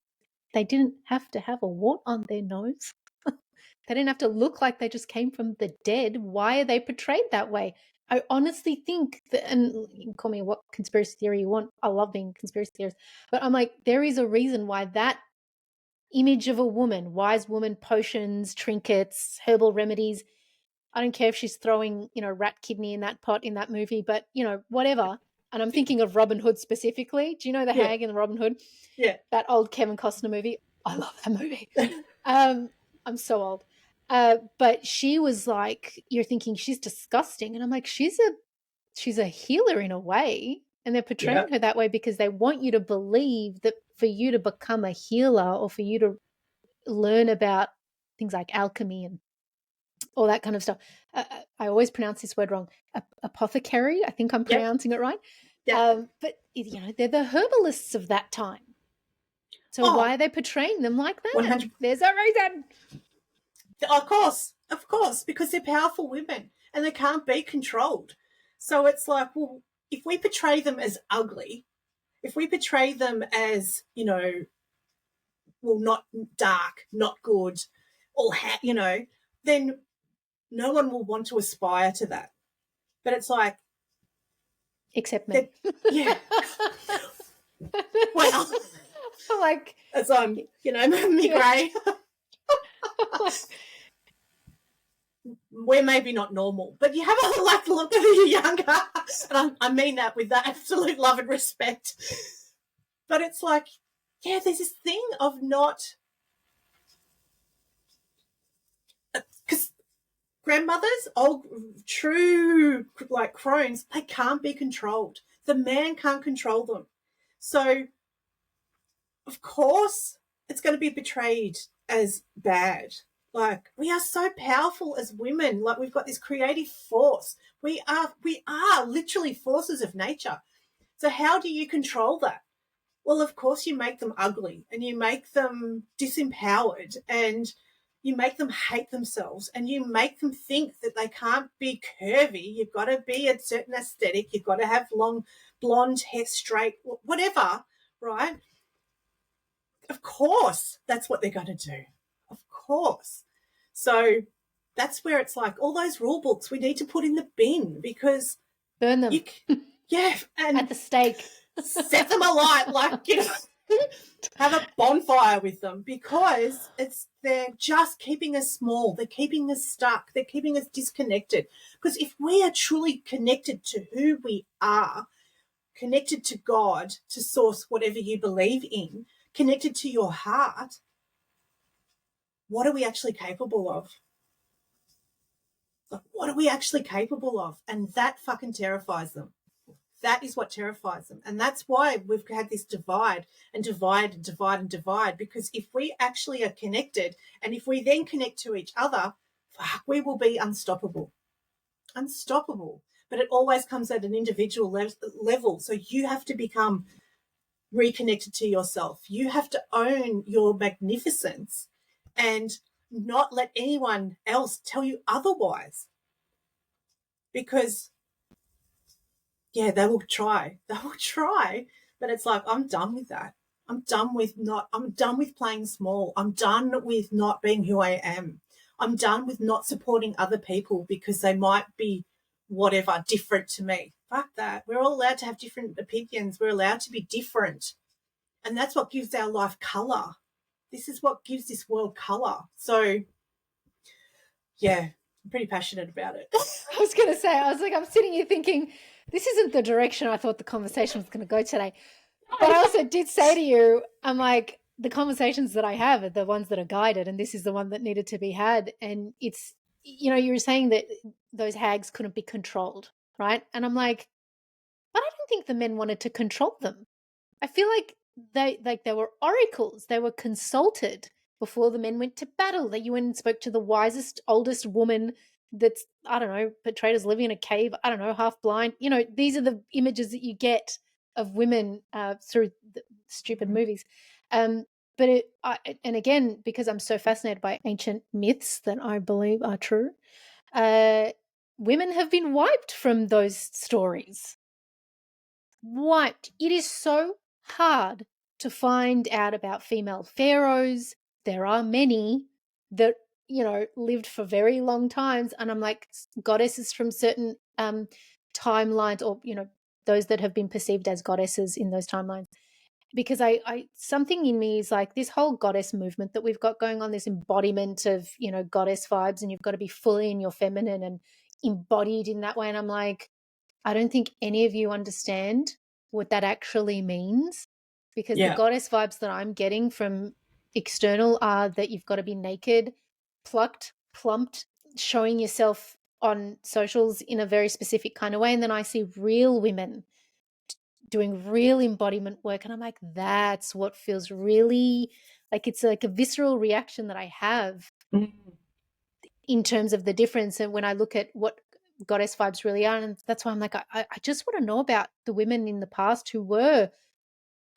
They didn't have to have a wart on their nose. They didn't have to look like they just came from the dead. Why are they portrayed that way? I honestly think that, and you can call me what conspiracy theory you want. I love being conspiracy theorist, but I'm like, there is a reason why that image of a woman, wise woman, potions, trinkets, herbal remedies. I don't care if she's throwing, you know, rat kidney in that pot in that movie, but, you know, whatever. And I'm thinking of Robin Hood specifically. Do you know the Yeah. hag in the Robin Hood? Yeah. That old Kevin Costner movie. I love that movie. I'm so old. But she was like, you're thinking she's disgusting. And I'm like, she's a healer in a way. And they're Yeah. portraying her that way because they want you to believe that for you to become a healer, or for you to learn about things like alchemy and all that kind of stuff. I always pronounce this word wrong. Apothecary. I think I'm Yep. pronouncing it right. Yep. But, you know, they're the herbalists of that time. So Oh, why are they portraying them like that? 100. There's a reason. Of course, because they're powerful women and they can't be controlled. So it's like, well, if we portray them as ugly, if we portray them as, you know, well, not dark, not good, you know, then no one will want to aspire to that. But it's like, Except me. yeah. Well, I'm like, as I'm, you know, me grey. We're maybe not normal, but you have a like look at you younger, and I mean that with that absolute love and respect. But it's like, yeah, there's this thing of not, because grandmothers, old true like crones, they can't be controlled. The man can't control them, so of course it's going to be portrayed as bad. Like, we are so powerful as women. Like, we've got this creative force. We are literally forces of nature. So how do you control that? Well, of course you make them ugly, and you make them disempowered, and you make them hate themselves, and you make them think that they can't be curvy. You've got to be a certain aesthetic. You've got to have long blonde hair, straight, whatever, right? Of course, that's what they're going to do. Of course. So that's where it's like, all those rule books we need to put in the bin, because burn them. yeah, and at the stake. set them alight, like, have a bonfire with them, because they're just keeping us small. They're keeping us stuck. They're keeping us disconnected. Because if we are truly connected to who we are, connected to God, to source, whatever you believe in, connected to your heart, what are we actually capable of? Like, what are we actually capable of? And that fucking terrifies them. That is what terrifies them. And that's why we've had this divide and divide and divide and divide, because if we actually are connected, and if we then connect to each other, fuck, we will be unstoppable. Unstoppable. But it always comes at an individual level. So you have to become reconnected to yourself. You have to own your magnificence and not let anyone else tell you otherwise. Because they will try. They will try. But it's like, I'm done with that. I'm done with playing small. I'm done with not being who I am. I'm done with not supporting other people because they might be whatever, different to me. Fuck that. We're all allowed to have different opinions. We're allowed to be different. And that's what gives our life colour. This is what gives this world colour. So, yeah, I'm pretty passionate about it. I was going to say, I'm sitting here thinking, this isn't the direction I thought the conversation was going to go today. But I also did say to you, I'm like, the conversations that I have are the ones that are guided, and this is the one that needed to be had. And it's, you were saying that those hags couldn't be controlled, right? And I'm like, but I don't think the men wanted to control them. I feel like they were oracles. They were consulted before the men went to battle. That you went and spoke to the wisest, oldest woman that's, I don't know, portrayed as living in a cave, I don't know, half blind. These are the images that you get of women through the stupid movies. And again, because I'm so fascinated by ancient myths that I believe are true, women have been wiped from those stories. Wiped. It is so hard to find out about female pharaohs. There are many that, lived for very long times. And I'm like, goddesses from certain timelines, or, those that have been perceived as goddesses in those timelines. Because I something in me is like, this whole goddess movement that we've got going on, this embodiment of, goddess vibes, and you've got to be fully in your feminine and embodied in that way. And I'm like, I don't think any of you understand what that actually means, because the goddess vibes that I'm getting from external are that you've got to be naked, plucked, plumped, showing yourself on socials in a very specific kind of way. And then I see real women doing real embodiment work, and I'm like, that's what feels really like, it's like a visceral reaction that I have in terms of the difference. And when I look at what goddess vibes really are, and that's why I'm like, I just want to know about the women in the past who were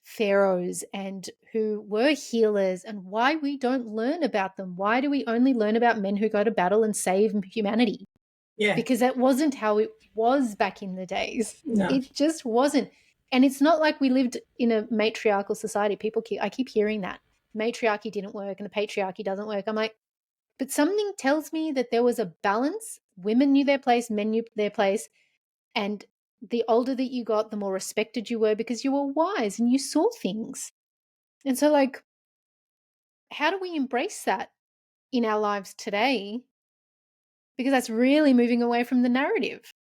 pharaohs and who were healers, and why we don't learn about them. Why do we only learn about men who go to battle and save humanity? Because that wasn't how it was back in the days. No. It just wasn't. And it's not like we lived in a matriarchal society. I keep hearing that matriarchy didn't work and the patriarchy doesn't work. I'm like, but something tells me that there was a balance. Women knew their place, men knew their place. And the older that you got, the more respected you were, because you were wise and you saw things. And so, like, how do we embrace that in our lives today? Because that's really moving away from the narrative.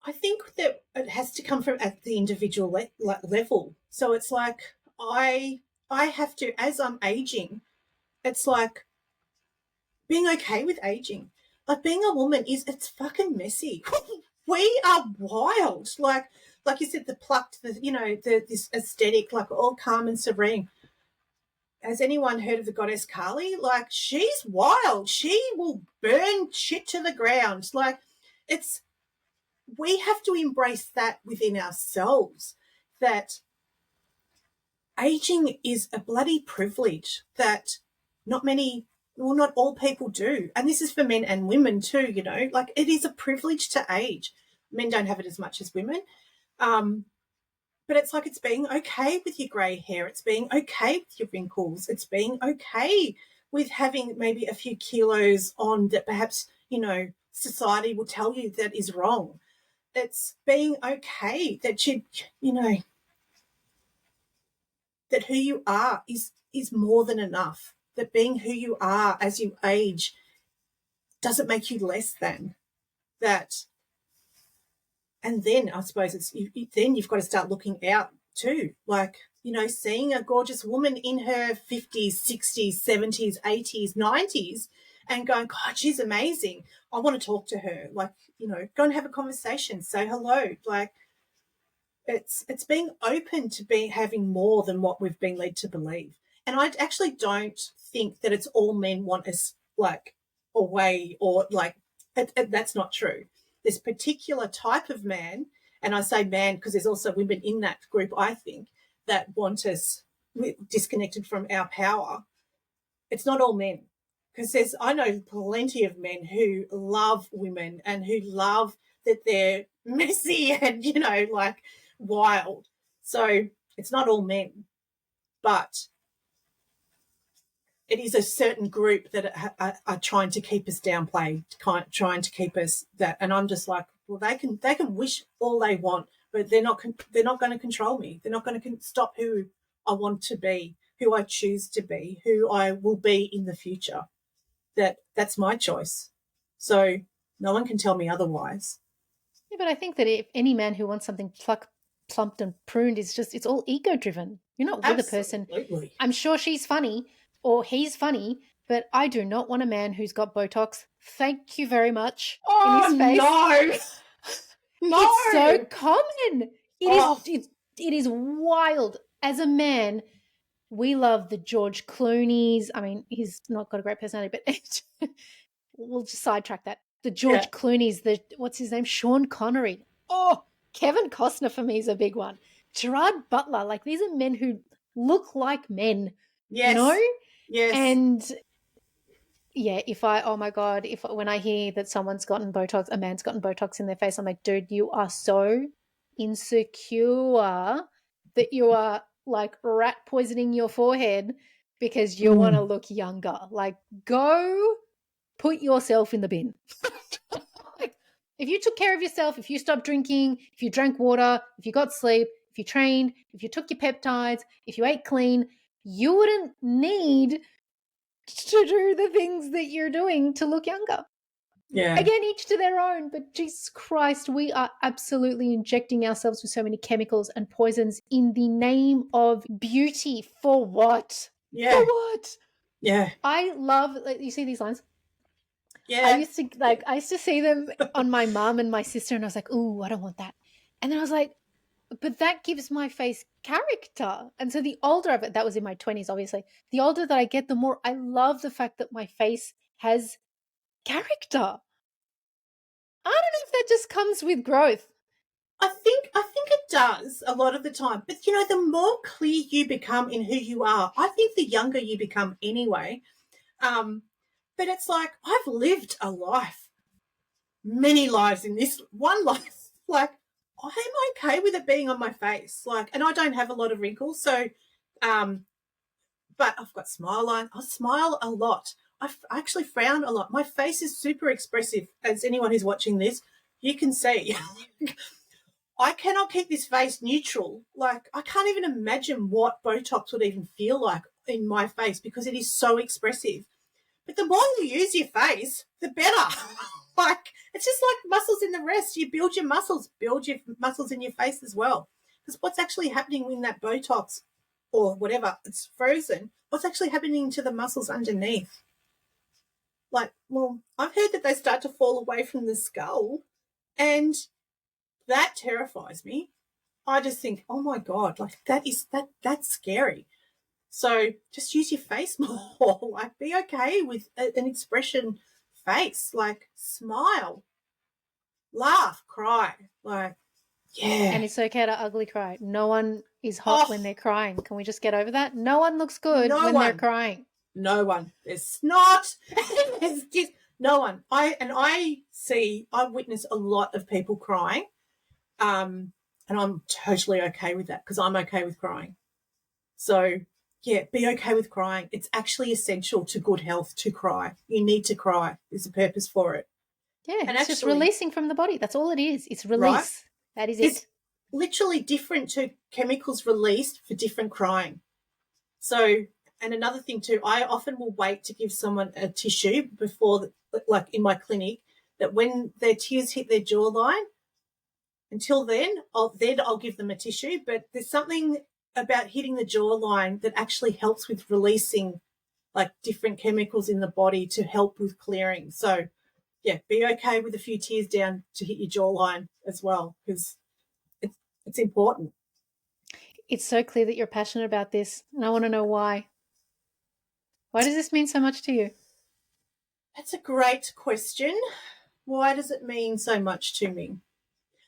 I think that it has to come from at the individual level. So it's like, I have to, as I'm aging, it's like being okay with aging. Like, being a woman it's fucking messy. We are wild. Like you said, the plucked, this aesthetic, like all calm and serene. Has anyone heard of the goddess Kali? Like, she's wild. She will burn shit to the ground. Like, we have to embrace that within ourselves, that aging is a bloody privilege that not all people do. And this is for men and women too, like, it is a privilege to age. Men don't have it as much as women. But it's like, it's being okay with your grey hair. It's being okay with your wrinkles. It's being okay with having maybe a few kilos on that perhaps, society will tell you that is wrong. it's being okay that you know, that who you are is more than enough. That being who you are as you age doesn't make you less than that. And then I suppose then you've got to start looking out too, like, you know, seeing a gorgeous woman in her 50s, 60s, 70s, 80s, 90s, and going, God, she's amazing. I want to talk to her. Like, you know, go and have a conversation, say hello. Like, it's being open to having more than what we've been led to believe. And I actually don't think that it's all men want us like away, or like that's not true. This particular type of man, and I say man because there's also women in that group, I think, that want us disconnected from our power. It's not all men, because I know plenty of men who love women and who love that they're messy and, you know, like wild. So it's not all men, but it is a certain group that are trying to keep us downplayed, trying to keep us that. And I'm just like, well, they can wish all they want, but they're not going to control me. They're not going to stop who I want to be, who I choose to be, who I will be in the future. That's my choice. So no one can tell me otherwise. Yeah, but I think that if any man who wants something plumped and pruned is just, it's all ego driven. You're not with a person. Absolutely. I'm sure she's funny or he's funny, but I do not want a man who's got Botox. Thank you very much. In his face. No. It's so common. It is wild. As a man, we love the George Clooney's. I mean, he's not got a great personality, but we'll just sidetrack that. The George Clooney's, what's his name? Sean Connery. Oh, Kevin Costner for me is a big one. Gerard Butler. Like, these are men who look like men. Yes. You know? Yes. And yeah, oh my God, when I hear that someone's gotten Botox, a man's gotten Botox in their face, I'm like, dude, you are so insecure that you are like rat poisoning your forehead because you want to look younger. Like, go put yourself in the bin. Like, if you took care of yourself, if you stopped drinking, if you drank water, if you got sleep, if you trained, if you took your peptides, if you ate clean, you wouldn't need to do the things that you're doing to look younger. Yeah. Again, each to their own, but Jesus Christ, we are absolutely injecting ourselves with so many chemicals and poisons in the name of beauty. For what? Yeah. For what? Yeah. I love, like, you see these lines? Yeah. I used to see them on my mum and my sister, and I was like, ooh, I don't want that. And then I was like, but that gives my face character. And so the older of it, that was in my 20s, obviously, the older that I get, the more I love the fact that my face has character. I don't know if that just comes with growth. I think it does a lot of the time. But, you know, the more clear you become in who you are, I think the younger you become anyway. But it's like, I've lived a life, many lives in this one life. Like, I'm okay with it being on my face. Like, and I don't have a lot of wrinkles. So, but I've got smile lines. I smile a lot. I actually frown a lot. My face is super expressive. As anyone who's watching this, you can see. I cannot keep this face neutral. Like, I can't even imagine what Botox would even feel like in my face because it is so expressive. But the more you use your face, the better. Like, it's just like muscles in the rest. You build your muscles in your face as well. Because what's actually happening when that Botox or whatever, it's frozen, what's actually happening to the muscles underneath? Like, well, I've heard that they start to fall away from the skull, and that terrifies me. I just think, oh my God, like that's scary. So just use your face more. Like, be okay with an expression face. Like, smile, laugh, cry. Like, yeah. And it's okay to ugly cry. No one is hot when they're crying. Can we just get over that? No one looks good when they're crying. No one. There's snot. There's just no one. I witness a lot of people crying. And I'm totally okay with that because I'm okay with crying. So, yeah, be okay with crying. It's actually essential to good health to cry. You need to cry. There's a purpose for it. Yeah, And it's just actually, releasing from the body. That's all it is. It's right, release. That is there's it. literally different to chemicals released for different crying. So, and another thing too, I often will wait to give someone a tissue before, like in my clinic, that when their tears hit their jawline, until then, I'll give them a tissue. But there's something about hitting the jawline that actually helps with releasing like different chemicals in the body to help with clearing. So, yeah, be okay with a few tears down to hit your jawline as well, because it's important. It's so clear that you're passionate about this, and I want to know why. Why does this mean so much to you? That's a great question. Why does it mean so much to me?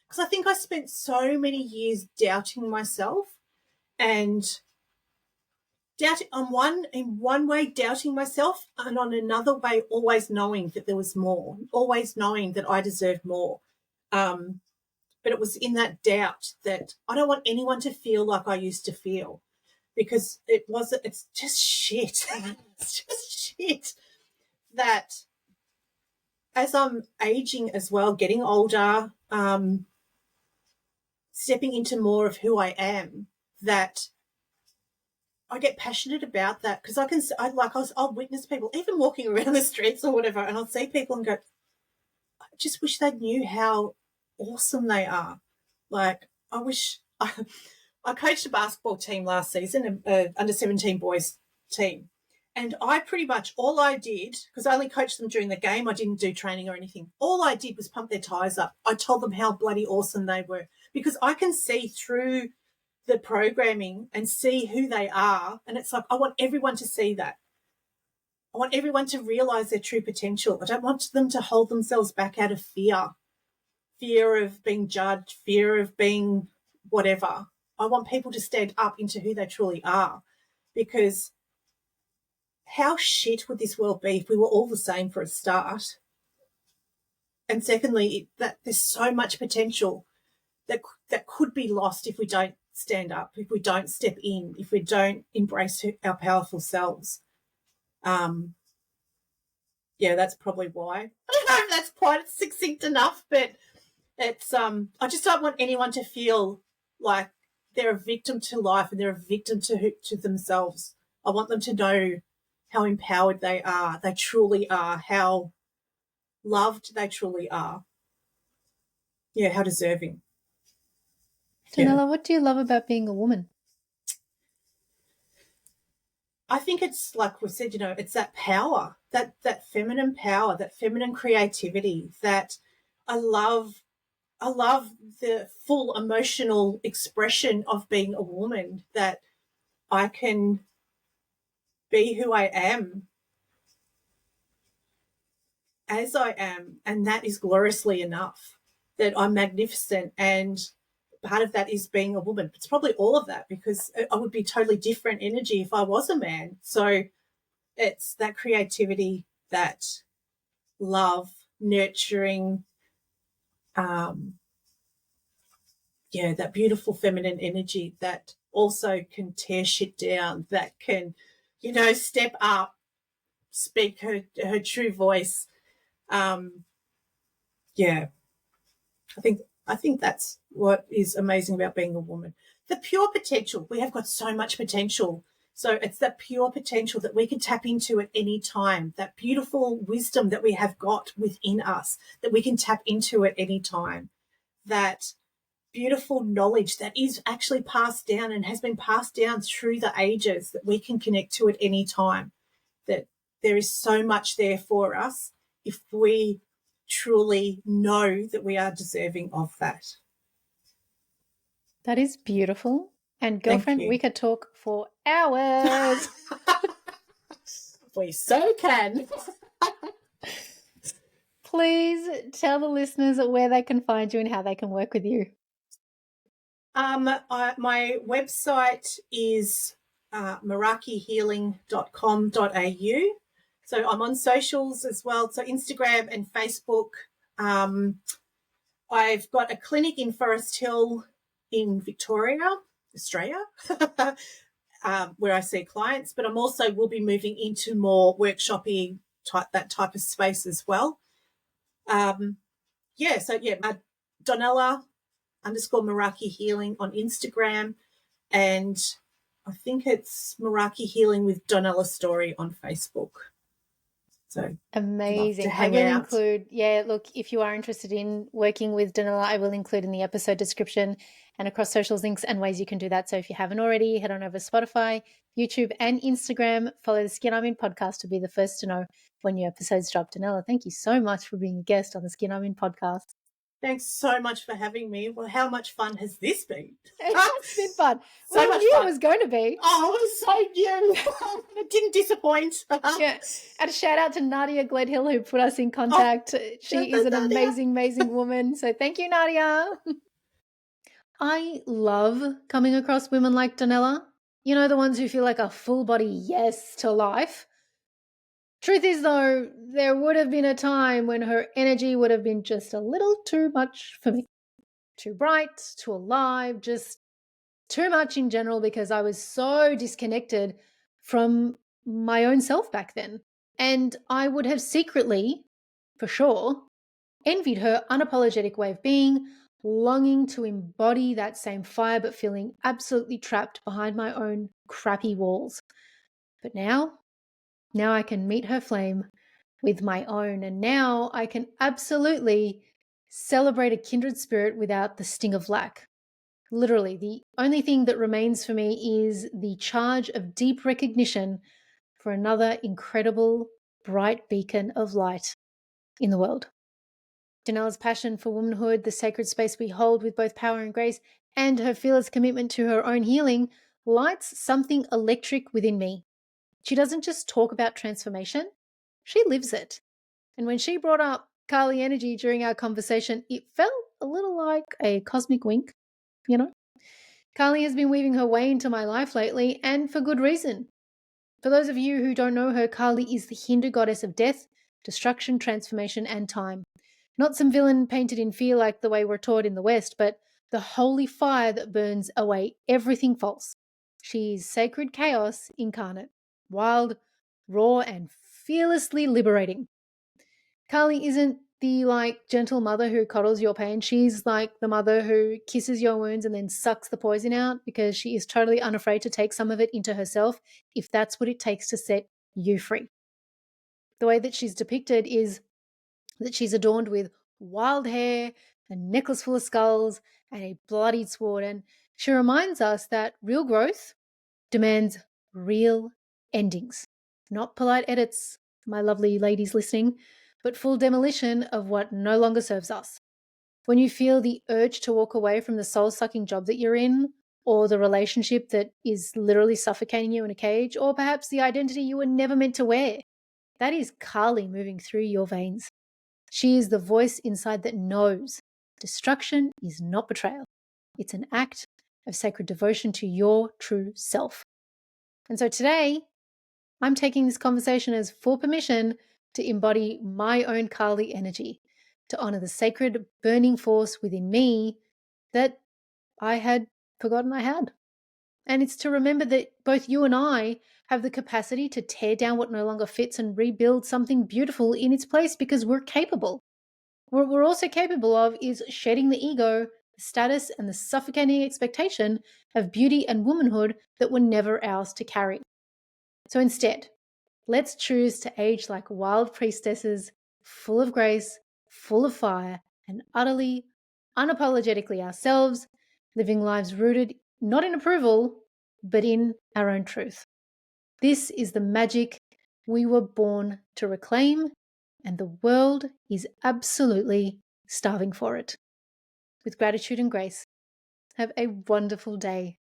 Because I think I spent so many years doubting myself and doubting in one way doubting myself, and on another way always knowing that there was more, always knowing that I deserved more. But it was in that doubt that I don't want anyone to feel like I used to feel, because it's just shit. It's just shit that as I'm aging as well, getting older, stepping into more of who I am, that I get passionate about that, because I'll witness people even walking around the streets or whatever, and I'll see people and go, I just wish they knew how awesome they are. Like, I wish I coached a basketball team last season, under 17 boys team. And I pretty much, all I did, because I only coached them during the game, I didn't do training or anything. All I did was pump their tires up. I told them how bloody awesome they were, because I can see through the programming and see who they are. And it's like, I want everyone to see that. I want everyone to realize their true potential. I don't want them to hold themselves back out of fear of being judged, fear of being whatever. I want people to stand up into who they truly are, because how shit would this world be if we were all the same for a start? And secondly, that there's so much potential that could be lost if we don't stand up, if we don't step in, if we don't embrace our powerful selves. Yeah, that's probably why. I don't know if that's quite succinct enough, but it's I just don't want anyone to feel like they're a victim to life and they're a victim to themselves. I want them to know how empowered they are. They truly are. How loved they truly are. Yeah, how deserving. Yeah. Donella, what do you love about being a woman? I think it's like we said, it's that power, that feminine power, that feminine creativity that I love. I love the full emotional expression of being a woman, that I can be who I am as I am, and that is gloriously enough, that I'm magnificent. And part of that is being a woman. It's probably all of that, because I would be totally different energy if I was a man. So it's that creativity, that love, nurturing, um, yeah, that beautiful feminine energy that also can tear shit down, that can, step up, speak her true voice. Um, yeah, I think that's what is amazing about being a woman. The pure potential. We have got so much potential. So it's that pure potential that we can tap into at any time, that beautiful wisdom that we have got within us that we can tap into at any time, that beautiful knowledge that is actually passed down and has been passed down through the ages that we can connect to at any time, that there is so much there for us if we truly know that we are deserving of that. That is beautiful. And Thank girlfriend, we you. could talk for hours. We so can. Please tell the listeners where they can find you and how they can work with you. My website is merakihealing.com.au. So I'm on socials as well, so Instagram and Facebook. I've got a clinic in Forest Hill in Victoria, Australia, where I see clients, but I'm also will be moving into more workshopy that type of space as well. My Donella _ Meraki Healing on Instagram, and I think it's Meraki Healing with Donella Storey on Facebook. So love to Amazing. I hang will out. include, look, if you are interested in working with Donella, I will include in the episode description and across socials links and ways you can do that. So if you haven't already, head on over to Spotify, YouTube, and Instagram. Follow the Skin I'm In podcast to be the first to know when new episodes drop. Donella, thank you so much for being a guest on the Skin I'm In podcast. Thanks so much for having me. Well, how much fun has this been? It's been fun. So we much knew fun. it was going to be. Oh, it was so new. It didn't disappoint. Yeah. And a shout out to Nadia Gledhill who put us in contact. She is an amazing, amazing woman. So thank you, Nadia. I love coming across women like Donella. You know, the ones who feel like a full body yes to life. Truth is, though, there would have been a time when her energy would have been just a little too much for me. Too bright, too alive, just too much in general, because I was so disconnected from my own self back then. And I would have secretly, for sure, envied her unapologetic way of being, longing to embody that same fire, but feeling absolutely trapped behind my own crappy walls. But now I can meet her flame with my own. And now I can absolutely celebrate a kindred spirit without the sting of lack. Literally, the only thing that remains for me is the charge of deep recognition for another incredible, bright beacon of light in the world. Janella's passion for womanhood, the sacred space we hold with both power and grace, and her fearless commitment to her own healing lights something electric within me. She doesn't just talk about transformation, she lives it. And when she brought up Kali energy during our conversation, it felt a little like a cosmic wink, you know? Kali has been weaving her way into my life lately, and for good reason. For those of you who don't know her, Kali is the Hindu goddess of death, destruction, transformation, and time. Not some villain painted in fear like the way we're taught in the West, but the holy fire that burns away everything false. She is sacred chaos incarnate, wild, raw, and fearlessly liberating. Kali isn't the gentle mother who coddles your pain. She's like the mother who kisses your wounds and then sucks the poison out, because she is totally unafraid to take some of it into herself if that's what it takes to set you free. The way that she's depicted is that she's adorned with wild hair, a necklace full of skulls, and a bloodied sword. And she reminds us that real growth demands real endings, not polite edits, my lovely ladies listening, but full demolition of what no longer serves us. When you feel the urge to walk away from the soul-sucking job that you're in, or the relationship that is literally suffocating you in a cage, or perhaps the identity you were never meant to wear, that is Kali moving through your veins. She is the voice inside that knows destruction is not betrayal. It's an act of sacred devotion to your true self. And so today, I'm taking this conversation as full permission to embody my own Kali energy, to honor the sacred burning force within me that I had forgotten I had. And it's to remember that both you and I have the capacity to tear down what no longer fits and rebuild something beautiful in its place, because we're capable. What we're also capable of is shedding the ego, the status, and the suffocating expectation of beauty and womanhood that were never ours to carry. So instead, let's choose to age like wild priestesses, full of grace, full of fire, and utterly, unapologetically ourselves, living lives rooted not in approval, but in our own truth. This is the magic we were born to reclaim, and the world is absolutely starving for it. With gratitude and grace, have a wonderful day.